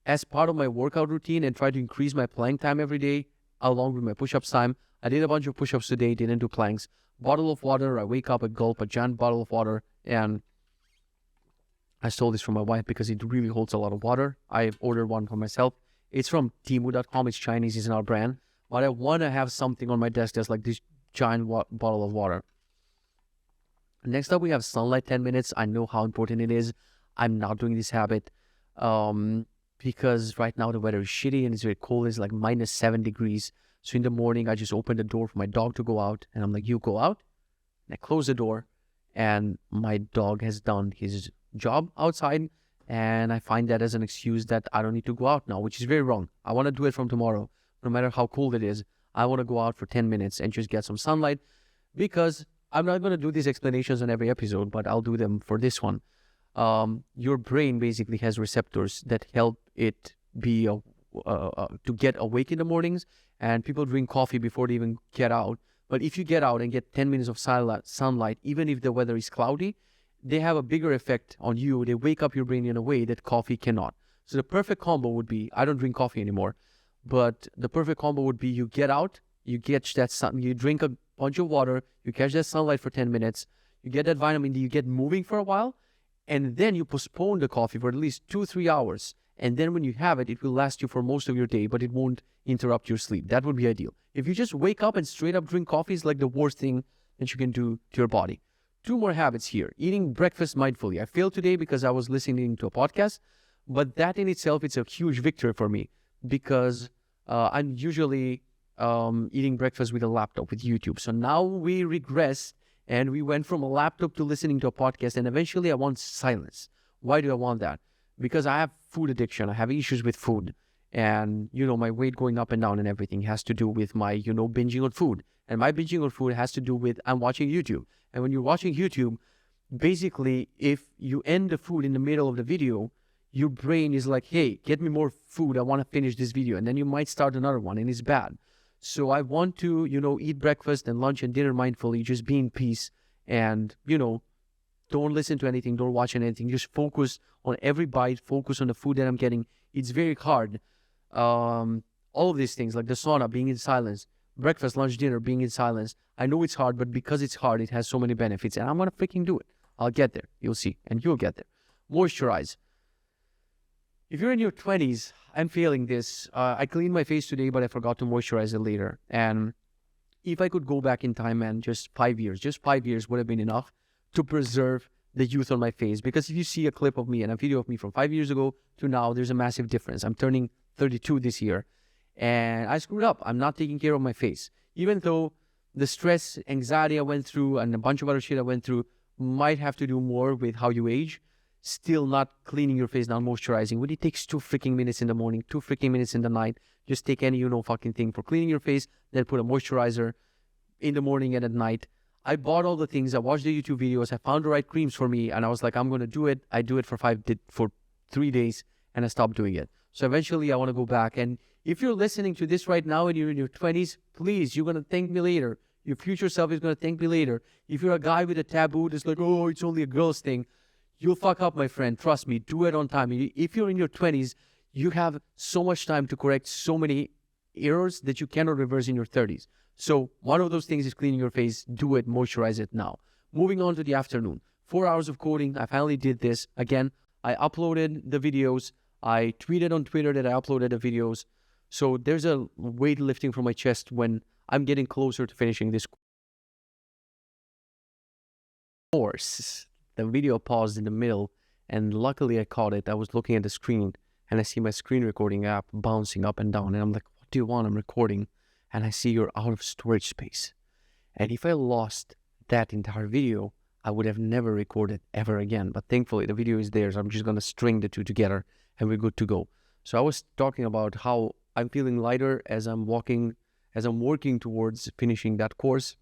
as part of my workout routine and try to increase my plank time every day along with my push-ups time. I did a bunch of push-ups today, didn't do planks. Bottle of water, I wake up, I gulp a giant bottle of water, and I stole this from my wife because it really holds a lot of water. I ordered one for myself. It's from Temu.com. It's Chinese, it's not a brand. But I want to have something on my desk that's like this giant bottle of water. Next up, we have sunlight 10 minutes. I know how important it is. I'm not doing this habit because right now the weather is shitty and it's very cold. It's like -7 degrees. So in the morning, I just open the door for my dog to go out. And I'm like, you go out. And I close the door. And my dog has done his job outside. And I find that as an excuse that I don't need to go out now, which is very wrong. I want to do it from tomorrow. No matter how cold it is, I want to go out for 10 minutes and just get some sunlight. Because I'm not going to do these explanations on every episode, but I'll do them for this one. Your brain basically has receptors that help it be to get awake in the mornings, and people drink coffee before they even get out. But if you get out and get 10 minutes of sunlight, even if the weather is cloudy, they have a bigger effect on you. They wake up your brain in a way that coffee cannot. So the perfect combo would be, I don't drink coffee anymore, but the perfect combo would be you get out, you catch that sun, you drink a bunch of water, you catch that sunlight for 10 minutes, you get that vitamin D, you get moving for a while, and then you postpone the coffee for at least 2-3 hours. And then when you have it, it will last you for most of your day, but it won't interrupt your sleep. That would be ideal. If you just wake up and straight up drink coffee is like the worst thing that you can do to your body. 2 more habits here. Eating breakfast mindfully. I failed today because I was listening to a podcast, but that in itself, it's a huge victory for me because I'm usually eating breakfast with a laptop, with YouTube. So now we regress and we went from a laptop to listening to a podcast, and eventually I want silence. Why do I want that? Because I have food addiction. I have issues with food. And, my weight going up and down and everything has to do with my, binging on food. And my binging on food has to do with I'm watching YouTube. And when you're watching YouTube, basically, if you end the food in the middle of the video, your brain is like, hey, get me more food. I want to finish this video. And then you might start another one, and it's bad. So I want to, eat breakfast and lunch and dinner mindfully, just be in peace and, don't listen to anything, don't watch anything, just focus on every bite, focus on the food that I'm getting. It's very hard. All of these things, like the sauna, being in silence, breakfast, lunch, dinner, being in silence. I know it's hard, but because it's hard, it has so many benefits, and I'm going to freaking do it. I'll get there. You'll see, and you'll get there. Moisturize. If you're in your 20s, I'm feeling this. I cleaned my face today, but I forgot to moisturize it later. And if I could go back in time, man, just 5 years would have been enough to preserve the youth on my face. Because if you see a clip of me and a video of me from 5 years ago to now, there's a massive difference. I'm turning 32 this year. And I screwed up. I'm not taking care of my face. Even though the stress, anxiety I went through and a bunch of other shit I went through might have to do more with how you age, still not cleaning your face, not moisturizing. When it takes 2 freaking minutes in the morning, 2 freaking minutes in the night, just take any fucking thing for cleaning your face, then put a moisturizer in the morning and at night. I bought all the things. I watched the YouTube videos. I found the right creams for me, and I was like, I'm gonna do it. I do it for 3 days, and I stopped doing it. So eventually, I want to go back. And if you're listening to this right now and you're in your 20s, please, you're gonna thank me later. Your future self is gonna thank me later. If you're a guy with a taboo that's like, oh, it's only a girl's thing, you'll fuck up, my friend. Trust me. Do it on time. If you're in your 20s, you have so much time to correct so many errors that you cannot reverse in your 30s. So one of those things is cleaning your face. Do it. Moisturize it now. Moving on to the afternoon. 4 hours of coding. I finally did this. Again, I uploaded the videos. I tweeted on Twitter that I uploaded the videos. So there's a weight lifting from my chest when I'm getting closer to finishing this course. The video paused in the middle, and luckily I caught it. I was looking at the screen, and I see my screen recording app bouncing up and down. And I'm like, what do you want? I'm recording. And I see you're out of storage space. And if I lost that entire video, I would have never recorded ever again. But thankfully, the video is there, so I'm just going to string the two together, and we're good to go. So I was talking about how I'm feeling lighter as I'm working towards finishing that course.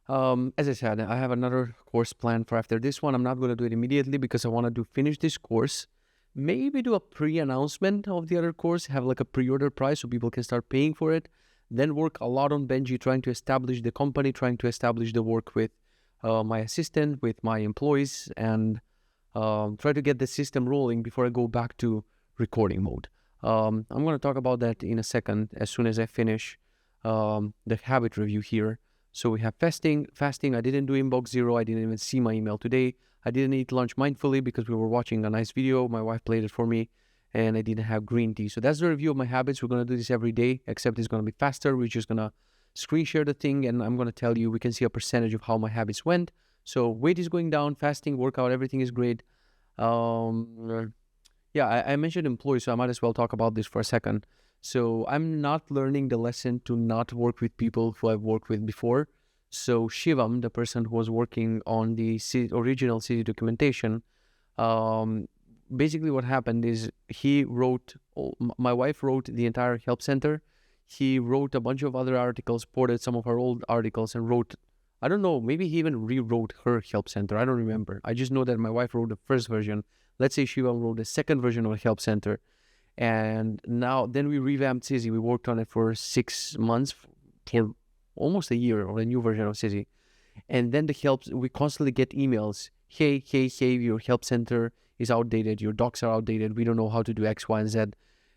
As I said, I have another course planned for after this one. I'm not going to do it immediately because I want to finish this course. Maybe do a pre-announcement of the other course, have like a pre-order price so people can start paying for it. Then work a lot on Benji, trying to establish the company, trying to establish the work with my assistant, with my employees, and try to get the system rolling before I go back to recording mode. I'm going to talk about that in a second as soon as I finish the habit review here. So we have fasting. I didn't do inbox zero. I didn't even see my email today. I didn't eat lunch mindfully because we were watching a nice video. My wife played it for me, and I didn't have green tea. So that's the review of my habits. We're going to do this every day, except it's going to be faster. We're just going to screen share the thing, and I'm going to tell you, we can see a percentage of how my habits went. So weight is going down, fasting, workout, everything is great. Yeah, I mentioned employees, so I might as well talk about this for a second. So I'm not learning the lesson to not work with people who I've worked with before. So Shivam, the person who was working on the original city documentation, basically what happened is my wife wrote the entire help center. He wrote a bunch of other articles, ported some of our old articles, and wrote, I don't know, maybe he even rewrote her help center. I don't remember. I just know that my wife wrote the first version. Let's say Shivam wrote the second version of the help center. And then we revamped CISI. We worked on it for 6 months, for almost a year, on a new version of CISI. And then we constantly get emails. Hey, your help center is outdated. Your docs are outdated. We don't know how to do X, Y, and Z.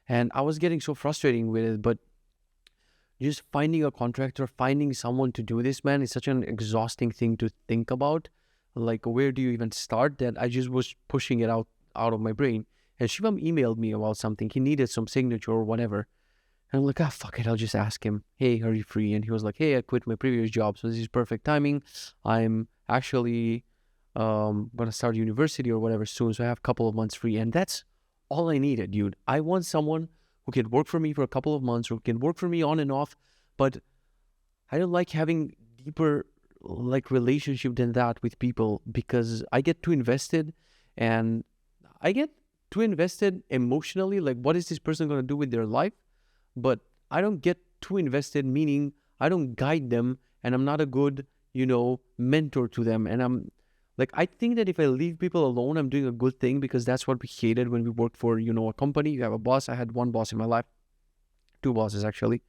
And I was getting so frustrating with it, but just finding a contractor, finding someone to do this, man, is such an exhausting thing to think about. Like, where do you even start? That I just was pushing it out of my brain. And Shivam emailed me about something. He needed some signature or whatever. And I'm like, fuck it. I'll just ask him, hey, are you free? And he was like, hey, I quit my previous job, so this is perfect timing. I'm actually going to start university or whatever soon, so I have a couple of months free. And that's all I needed, dude. I want someone who can work for me for a couple of months, or who can work for me on and off. But I don't like having deeper relationship than that with people, because I get too invested, and I get too invested emotionally, like what is this person going to do with their life? But I don't get too invested, meaning I don't guide them, and I'm not a good, mentor to them. And I'm like, I think that if I leave people alone, I'm doing a good thing, because that's what we hated when we worked for, a company. You have a boss. I had one boss in my life, 2 bosses actually.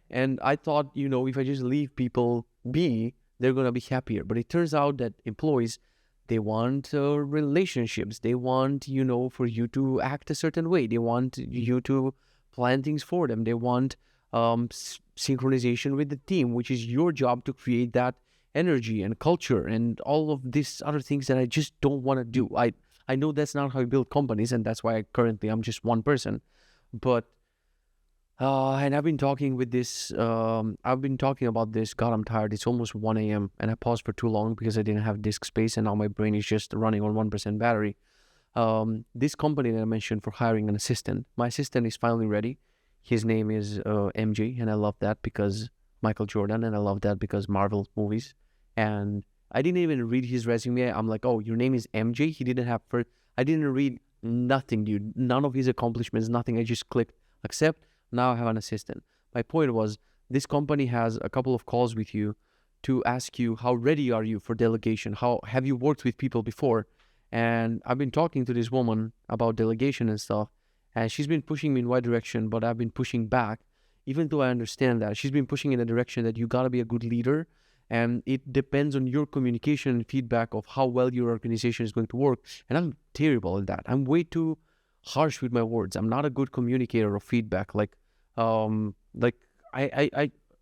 And I thought, if I just leave people be, they're going to be happier. But it turns out that employees, they want relationships. They want, for you to act a certain way. They want you to plan things for them. They want synchronization with the team, which is your job to create that energy and culture and all of these other things that I just don't want to do. I know that's not how you build companies, and that's why currently I'm just one person. But and I've been talking about this. God, I'm tired. It's almost 1 a.m. and I paused for too long because I didn't have disk space, and now my brain is just running on 1% battery. This company that I mentioned for hiring an assistant, my assistant is finally ready. His name is MJ, and I love that because Michael Jordan, and I love that because Marvel movies. And I didn't even read his resume. I'm like, oh, your name is MJ. He didn't have first. I didn't read nothing, dude. None of his accomplishments, nothing. I just clicked accept. Now I have an assistant. My point was, this company has a couple of calls with you to ask you how ready are you for delegation? How have you worked with people before? And I've been talking to this woman about delegation and stuff, and she's been pushing me in one direction, but I've been pushing back, even though I understand that. She's been pushing in a direction that you gotta be a good leader, and it depends on your communication and feedback of how well your organization is going to work. And I'm terrible at that. I'm way too harsh with my words. I'm not a good communicator of feedback. Like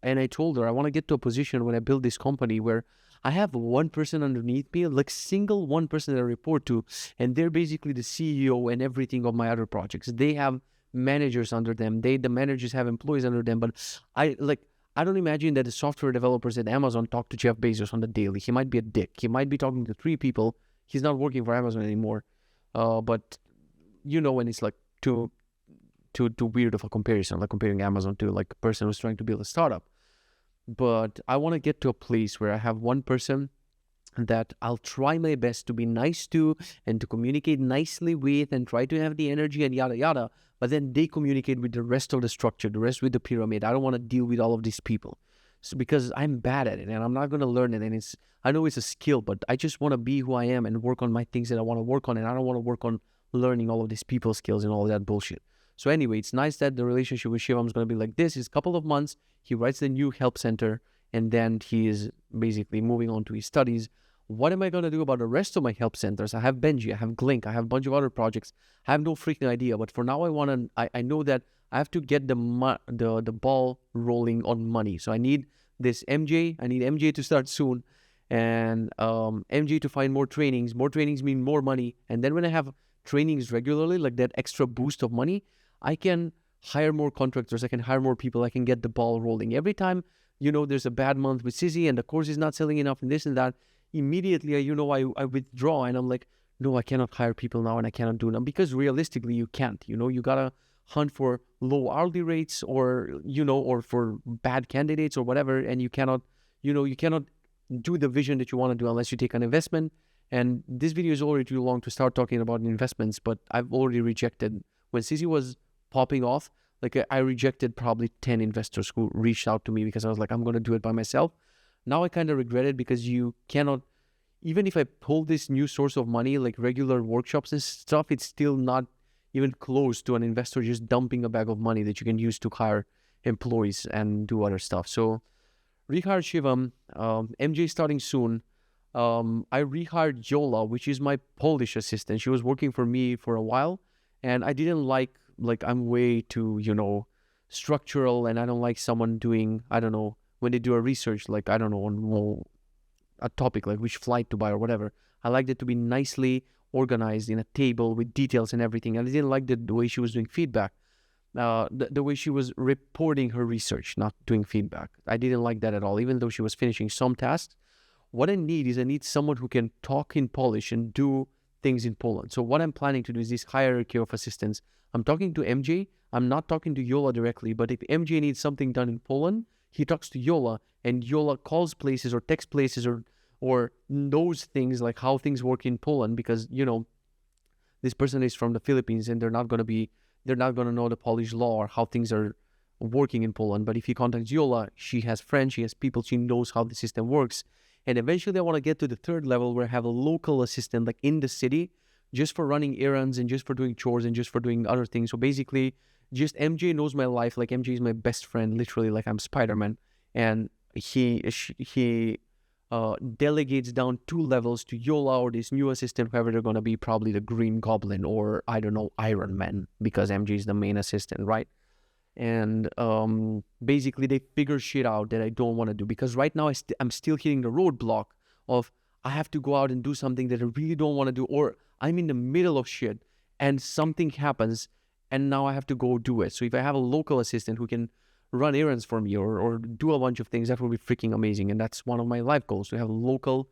and I told her I want to get to a position when I build this company where I have one person underneath me, like single one person that I report to, and they're basically the CEO and everything of my other projects. They have managers under them. The managers have employees under them. But I don't imagine that the software developers at Amazon talk to Jeff Bezos on the daily. He might be a dick. He might be talking to 3 people. He's not working for Amazon anymore. But when it's like too weird of a comparison, like comparing Amazon to like a person who's trying to build a startup. But I want to get to a place where I have one person that I'll try my best to be nice to and to communicate nicely with and try to have the energy and yada yada. But then they communicate with the rest of the structure, the rest with the pyramid. I don't want to deal with all of these people. So because I'm bad at it and I'm not going to learn it. And I know it's a skill, but I just want to be who I am and work on my things that I want to work on. And I don't want to work on learning all of these people skills and all of that bullshit. So anyway, it's nice that the relationship with Shivam is going to be like this. It's a couple of months. He writes the new help center, and then he is basically moving on to his studies. What am I going to do about the rest of my help centers? I have Benji, I have Glink, I have a bunch of other projects. I have no freaking idea. But for now, I know that I have to get the ball rolling on money. So I need this MJ. I need MJ to start soon, and MJ to find more trainings. More trainings mean more money. And then when I have trainings regularly, like that extra boost of money, I can hire more contractors, I can hire more people, I can get the ball rolling. Every time, there's a bad month with Sissy and the course is not selling enough and this and that, immediately, I withdraw and I'm like, no, I cannot hire people now and I cannot do them because realistically you can't, you gotta hunt for low hourly rates or for bad candidates or whatever. And you cannot do the vision that you want to do unless you take an investment. And this video is already too long to start talking about investments, but I've already rejected. When Sissy was popping off, like I rejected probably 10 investors who reached out to me because I was like, I'm going to do it by myself. Now I kind of regret it because you cannot, even if I pull this new source of money, like regular workshops and stuff, it's still not even close to an investor just dumping a bag of money that you can use to hire employees and do other stuff. So rehire Shivam, MJ starting soon. I rehired Yola, which is my Polish assistant. She was working for me for a while, and I didn't like I'm way too, structural, and I don't like someone doing, I don't know, when they do a research, like, I don't know, on a topic, like which flight to buy or whatever. I liked it to be nicely organized in a table with details and everything. And I didn't like the way she was doing feedback, the way she was reporting her research, not doing feedback. I didn't like that at all, even though she was finishing some tasks. What I need someone who can talk in Polish and do things in Poland. So what I'm planning to do is this hierarchy of assistants. I'm talking to MJ. I'm not talking to Yola directly, but if MJ needs something done in Poland, he talks to Yola, and Yola calls places or texts places or knows things like how things work in Poland because, this person is from the Philippines and they're not going to know the Polish law or how things are working in Poland. But if he contacts Yola, she has friends, she has people, she knows how the system works. And eventually I want to get to the third level where I have a local assistant like in the city just for running errands and just for doing chores and just for doing other things. So basically just MJ knows my life. Like MJ is my best friend, literally like I'm Spider-Man. And he delegates down 2 levels to Yola or this new assistant, whoever they're going to be, probably the Green Goblin or I don't know, Iron Man, because MJ is the main assistant, right? And basically they figure shit out that I don't want to do because right now I'm still hitting the roadblock of I have to go out and do something that I really don't want to do, or I'm in the middle of shit and something happens and now I have to go do it. So if I have a local assistant who can run errands for me or do a bunch of things, that would be freaking amazing. And that's one of my life goals, to have a local,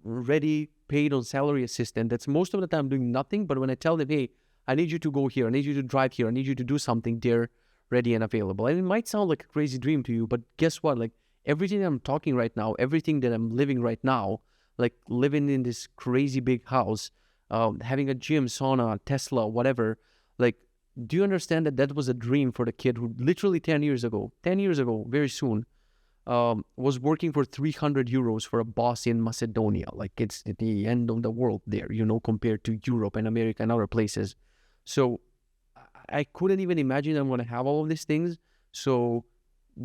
ready, paid on salary assistant that's most of the time doing nothing. But when I tell them, hey, I need you to go here, I need you to drive here, I need you to do something, they're ready and available. And it might sound like a crazy dream to you, but guess what? Like everything I'm talking right now, everything that I'm living right now, like living in this crazy big house, having a gym, sauna, Tesla, whatever, like, do you understand that that was a dream for the kid who literally 10 years ago, very soon, was working for 300 euros for a boss in Macedonia. Like it's the end of the world there, compared to Europe and America and other places. So I couldn't even imagine I'm going to have all of these things. So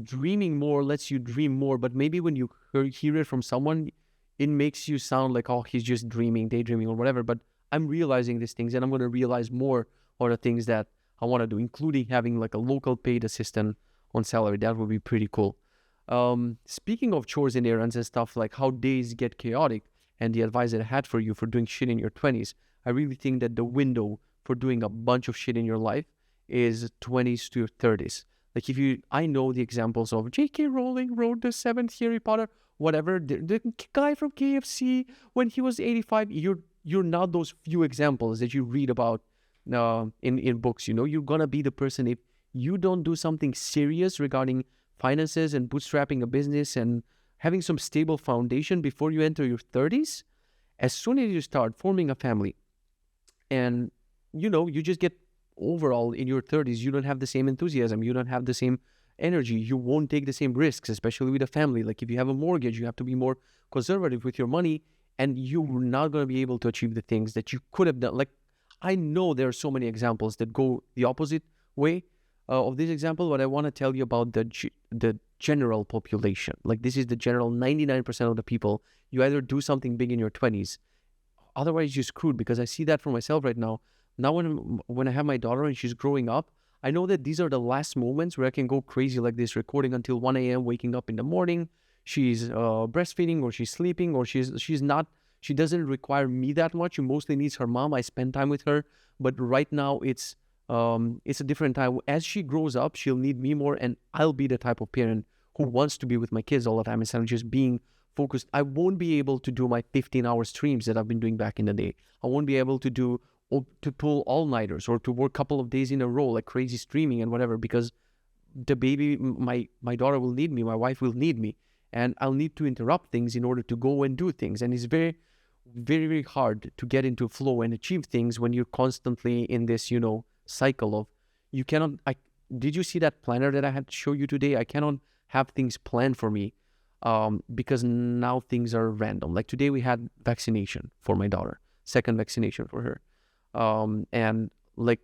dreaming more lets you dream more. But maybe when you hear it from someone, it makes you sound like, oh, he's just dreaming, daydreaming or whatever. But I'm realizing these things, and I'm going to realize more of the things that I want to do, including having like a local paid assistant on salary. That would be pretty cool. Speaking of chores and errands and stuff, like how days get chaotic and the advice that I had for you for doing shit in your 20s, I really think that the window for doing a bunch of shit in your life is 20s to 30s. Like I know the examples of J.K. Rowling wrote the 7th Harry Potter, whatever, the guy from KFC when he was 85, you're not those few examples that you read about in books. You're gonna be the person if you don't do something serious regarding finances and bootstrapping a business and having some stable foundation before you enter your 30s. As soon as you start forming a family and you just get overall in your 30s, you don't have the same enthusiasm, you don't have the same energy, you won't take the same risks, especially with a family. Like if you have a mortgage, you have to be more conservative with your money, and you're not going to be able to achieve the things that you could have done. Like I know there are so many examples that go the opposite way of this example, but I want to tell you about the general population. Like this is the general 99% of the people. You either do something big in your 20s, otherwise you're screwed, because I see that for myself right now. Now when I have my daughter and she's growing up, I know that these are the last moments where I can go crazy like this, recording until 1 a.m., waking up in the morning. She's breastfeeding, or she's sleeping, or she doesn't require me that much. She mostly needs her mom. I spend time with her. But right now it's a different time. As she grows up, she'll need me more, and I'll be the type of parent who wants to be with my kids all the time instead of just being focused. I won't be able to do my 15-hour streams that I've been doing back in the day. I won't be able to pull all-nighters or to work a couple of days in a row like crazy streaming and whatever, because the baby, my daughter will need me, my wife will need me, and I'll need to interrupt things in order to go and do things. And it's very, very, very hard to get into flow and achieve things when you're constantly in this, cycle of, you cannot, did you see that planner that I had to show you today? I cannot have things planned for me because now things are random. Like today we had vaccination for my daughter, second vaccination for her. And like,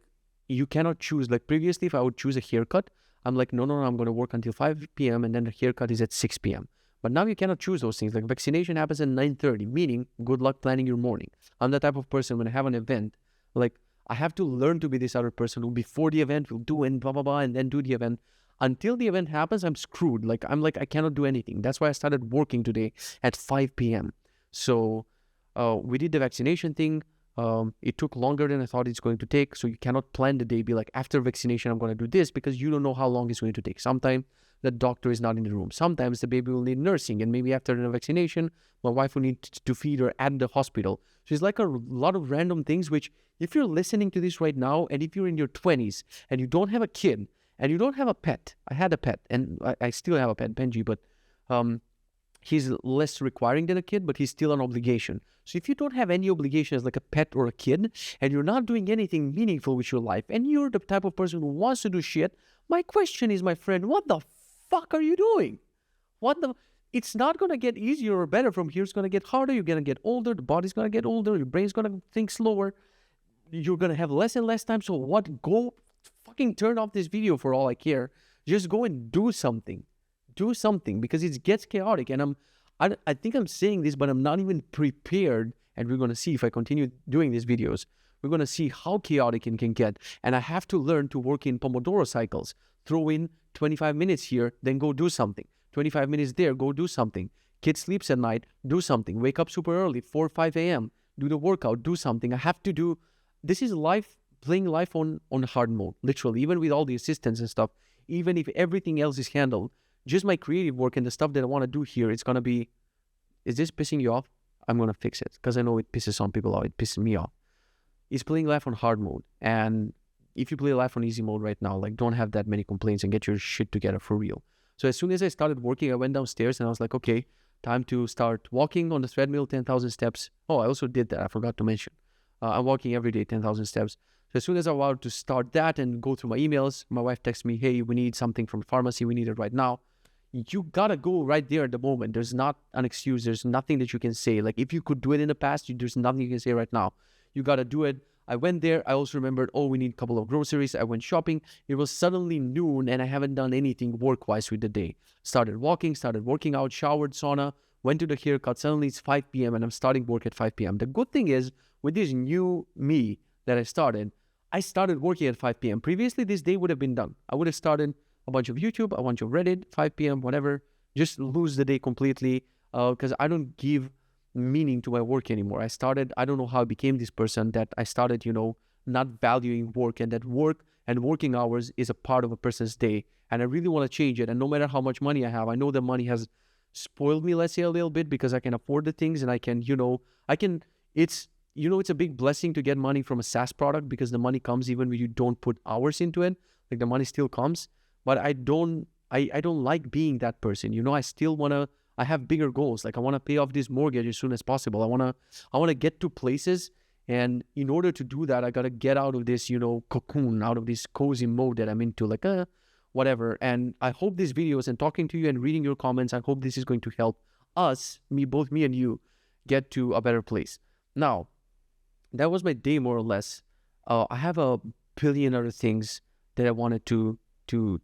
you cannot choose, like previously, if I would choose a haircut, I'm like, no, I'm going to work until 5 p.m. and then the haircut is at 6 p.m. But now you cannot choose those things. Like vaccination happens at 9:30, meaning good luck planning your morning. I'm the type of person when I have an event, like I have to learn to be this other person who before the event will do and blah, blah, blah, and then do the event. Until the event happens, I'm screwed. Like I cannot do anything. That's why I started working today at 5 p.m. So we did the vaccination thing. It took longer than I thought it's going to take. So you cannot plan the day, be like, after vaccination, I'm going to do this, because you don't know how long it's going to take. Sometimes the doctor is not in the room. Sometimes the baby will need nursing. And maybe after the vaccination, my wife will need to feed her at the hospital. So it's like a lot of random things, which if you're listening to this right now, and if you're in your 20s and you don't have a kid and you don't have a pet, I had a pet and I still have a pet, Benji, but he's less requiring than a kid, but he's still an obligation. So if you don't have any obligations like a pet or a kid, and you're not doing anything meaningful with your life, and you're the type of person who wants to do shit, my question is, my friend, what the fuck are you doing? It's not going to get easier or better from here. It's going to get harder. You're going to get older. The body's going to get older. Your brain's going to think slower. You're going to have less and less time. So what? Go fucking turn off this video for all I care. Just go and do something. Do something, because it gets chaotic. And I think I'm saying this, but I'm not even prepared. And we're going to see if I continue doing these videos. We're going to see how chaotic it can get. And I have to learn to work in Pomodoro cycles. Throw in 25 minutes here, then go do something. 25 minutes there, go do something. Kid sleeps at night, do something. Wake up super early, 4 or 5 a.m. Do the workout, do something. I have to do, this is life, playing life on hard mode, literally, even with all the assistants and stuff. Even if everything else is handled, just my creative work and the stuff that I want to do here, it's going to be, is this pissing you off? I'm going to fix it, because I know it pisses some people off. It pisses me off. It's playing life on hard mode. And if you play life on easy mode right now, like don't have that many complaints and get your shit together for real. So as soon as I started working, I went downstairs and I was like, okay, time to start walking on the treadmill, 10,000 steps. Oh, I also did that. I forgot to mention. I'm walking every day, 10,000 steps. So as soon as I wanted to start that and go through my emails, my wife texts me, hey, we need something from the pharmacy. We need it right now. You gotta go right there at the moment. There's not an excuse. There's nothing that you can say. Like if you could do it in the past, there's nothing you can say right now. You gotta do it. I went there. I also remembered, oh, we need a couple of groceries. I went shopping. It was suddenly noon and I haven't done anything work-wise with the day. Started walking, started working out, showered, sauna, went to the haircut. Suddenly it's 5 p.m. and I'm starting work at 5 p.m. The good thing is with this new me that I started working at 5 p.m. Previously, this day would have been done. I would have started a bunch of YouTube, a bunch of Reddit, 5 p.m., whatever. Just lose the day completely because I don't give meaning to my work anymore. I don't know how I became this person that I started, not valuing work, and that work and working hours is a part of a person's day. And I really want to change it. And no matter how much money I have, I know that money has spoiled me, let's say, a little bit because I can afford the things and it's a big blessing to get money from a SaaS product because the money comes even when you don't put hours into it. Like the money still comes. But I don't like being that person. I have bigger goals. Like I want to pay off this mortgage as soon as possible. I want to get to places. And in order to do that, I got to get out of this, cocoon, out of this cozy mode that I'm into, like, whatever. And I hope these videos and talking to you and reading your comments, I hope this is going to help us, both me and you, get to a better place. Now, that was my day more or less. I have a billion other things that I wanted to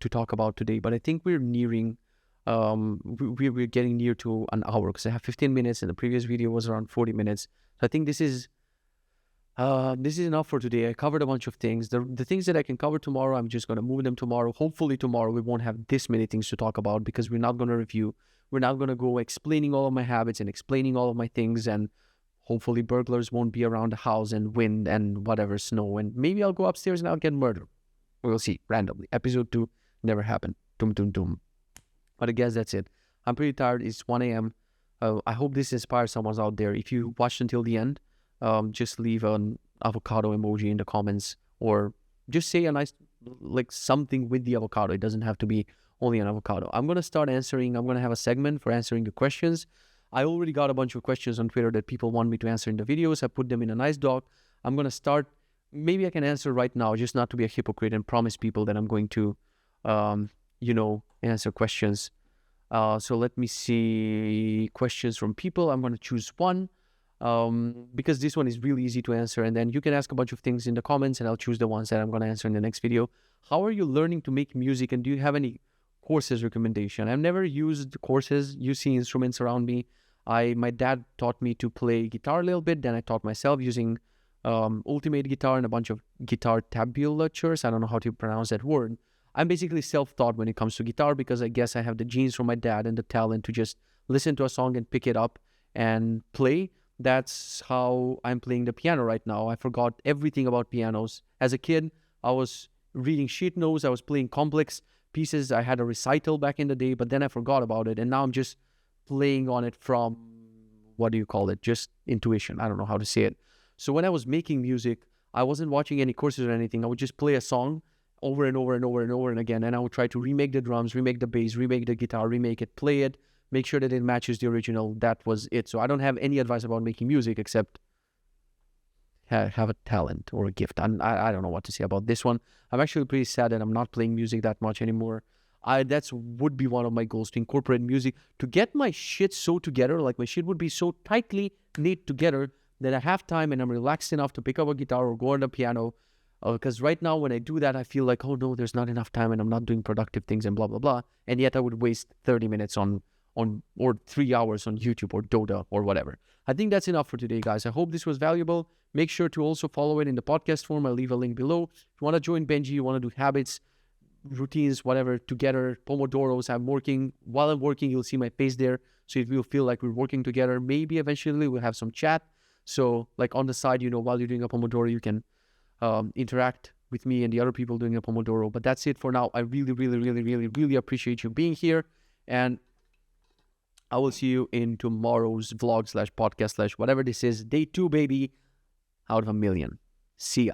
talk about today, but I think we're nearing, we're getting near to an hour because I have 15 minutes and the previous video was around 40 minutes. So I think this is enough for today. I covered a bunch of things. The things that I can cover tomorrow, I'm just going to move them tomorrow. Hopefully tomorrow we won't have this many things to talk about because we're not going to review. We're not going to go explaining all of my habits and explaining all of my things, and hopefully burglars won't be around the house and wind and whatever, snow, and maybe I'll go upstairs and I'll get murdered. We'll see, randomly. Episode 2 never happened. Doom, doom, doom. But I guess that's it. I'm pretty tired. It's 1 a.m. I hope this inspires someone out there. If you watched until the end, just leave an avocado emoji in the comments or just say a nice, like something with the avocado. It doesn't have to be only an avocado. I'm going to start answering. I'm going to have a segment for answering the questions. I already got a bunch of questions on Twitter that people want me to answer in the videos. I put them in a nice doc. I'm going to start. Maybe I can answer right now, just not to be a hypocrite and promise people that I'm going to, answer questions. So let me see questions from people. I'm going to choose one because this one is really easy to answer. And then you can ask a bunch of things in the comments and I'll choose the ones that I'm going to answer in the next video. How are you learning to make music, and do you have any courses recommendation? I've never used courses. You see instruments around me. My dad taught me to play guitar a little bit. Then I taught myself using Ultimate Guitar and a bunch of guitar tabulatures. I don't know how to pronounce that word. I'm basically self-taught when it comes to guitar because I guess I have the genes from my dad and the talent to just listen to a song and pick it up and play. That's how I'm playing the piano right now. I forgot everything about pianos. As a kid, I was reading sheet notes. I was playing complex pieces. I had a recital back in the day, but then I forgot about it. And now I'm just playing on it from, just intuition. I don't know how to say it. So when I was making music, I wasn't watching any courses or anything. I would just play a song over and over and over and over and again. And I would try to remake the drums, remake the bass, remake the guitar, remake it, play it, make sure that it matches the original. That was it. So I don't have any advice about making music except have a talent or a gift. I don't know what to say about this one. I'm actually pretty sad that I'm not playing music that much anymore. That's would be one of my goals, to incorporate music, to get my shit so together, like my shit would be so tightly knit together that I have time and I'm relaxed enough to pick up a guitar or go on the piano. Because right now when I do that, I feel like, oh no, there's not enough time and I'm not doing productive things and blah, blah, blah. And yet I would waste 30 minutes on or 3 hours on YouTube or Dota or whatever. I think that's enough for today, guys. I hope this was valuable. Make sure to also follow it in the podcast form. I'll leave a link below. If you want to join Benji, you want to do habits, routines, whatever, together, Pomodoros, while I'm working, you'll see my face there. So if you feel like we're working together, maybe eventually we'll have some chat. So like on the side, while you're doing a Pomodoro, you can interact with me and the other people doing a Pomodoro. But that's it for now. I really, really, really, really, really appreciate you being here. And I will see you in tomorrow's vlog / podcast / whatever this is. Day 2, baby. Out of a million. See ya.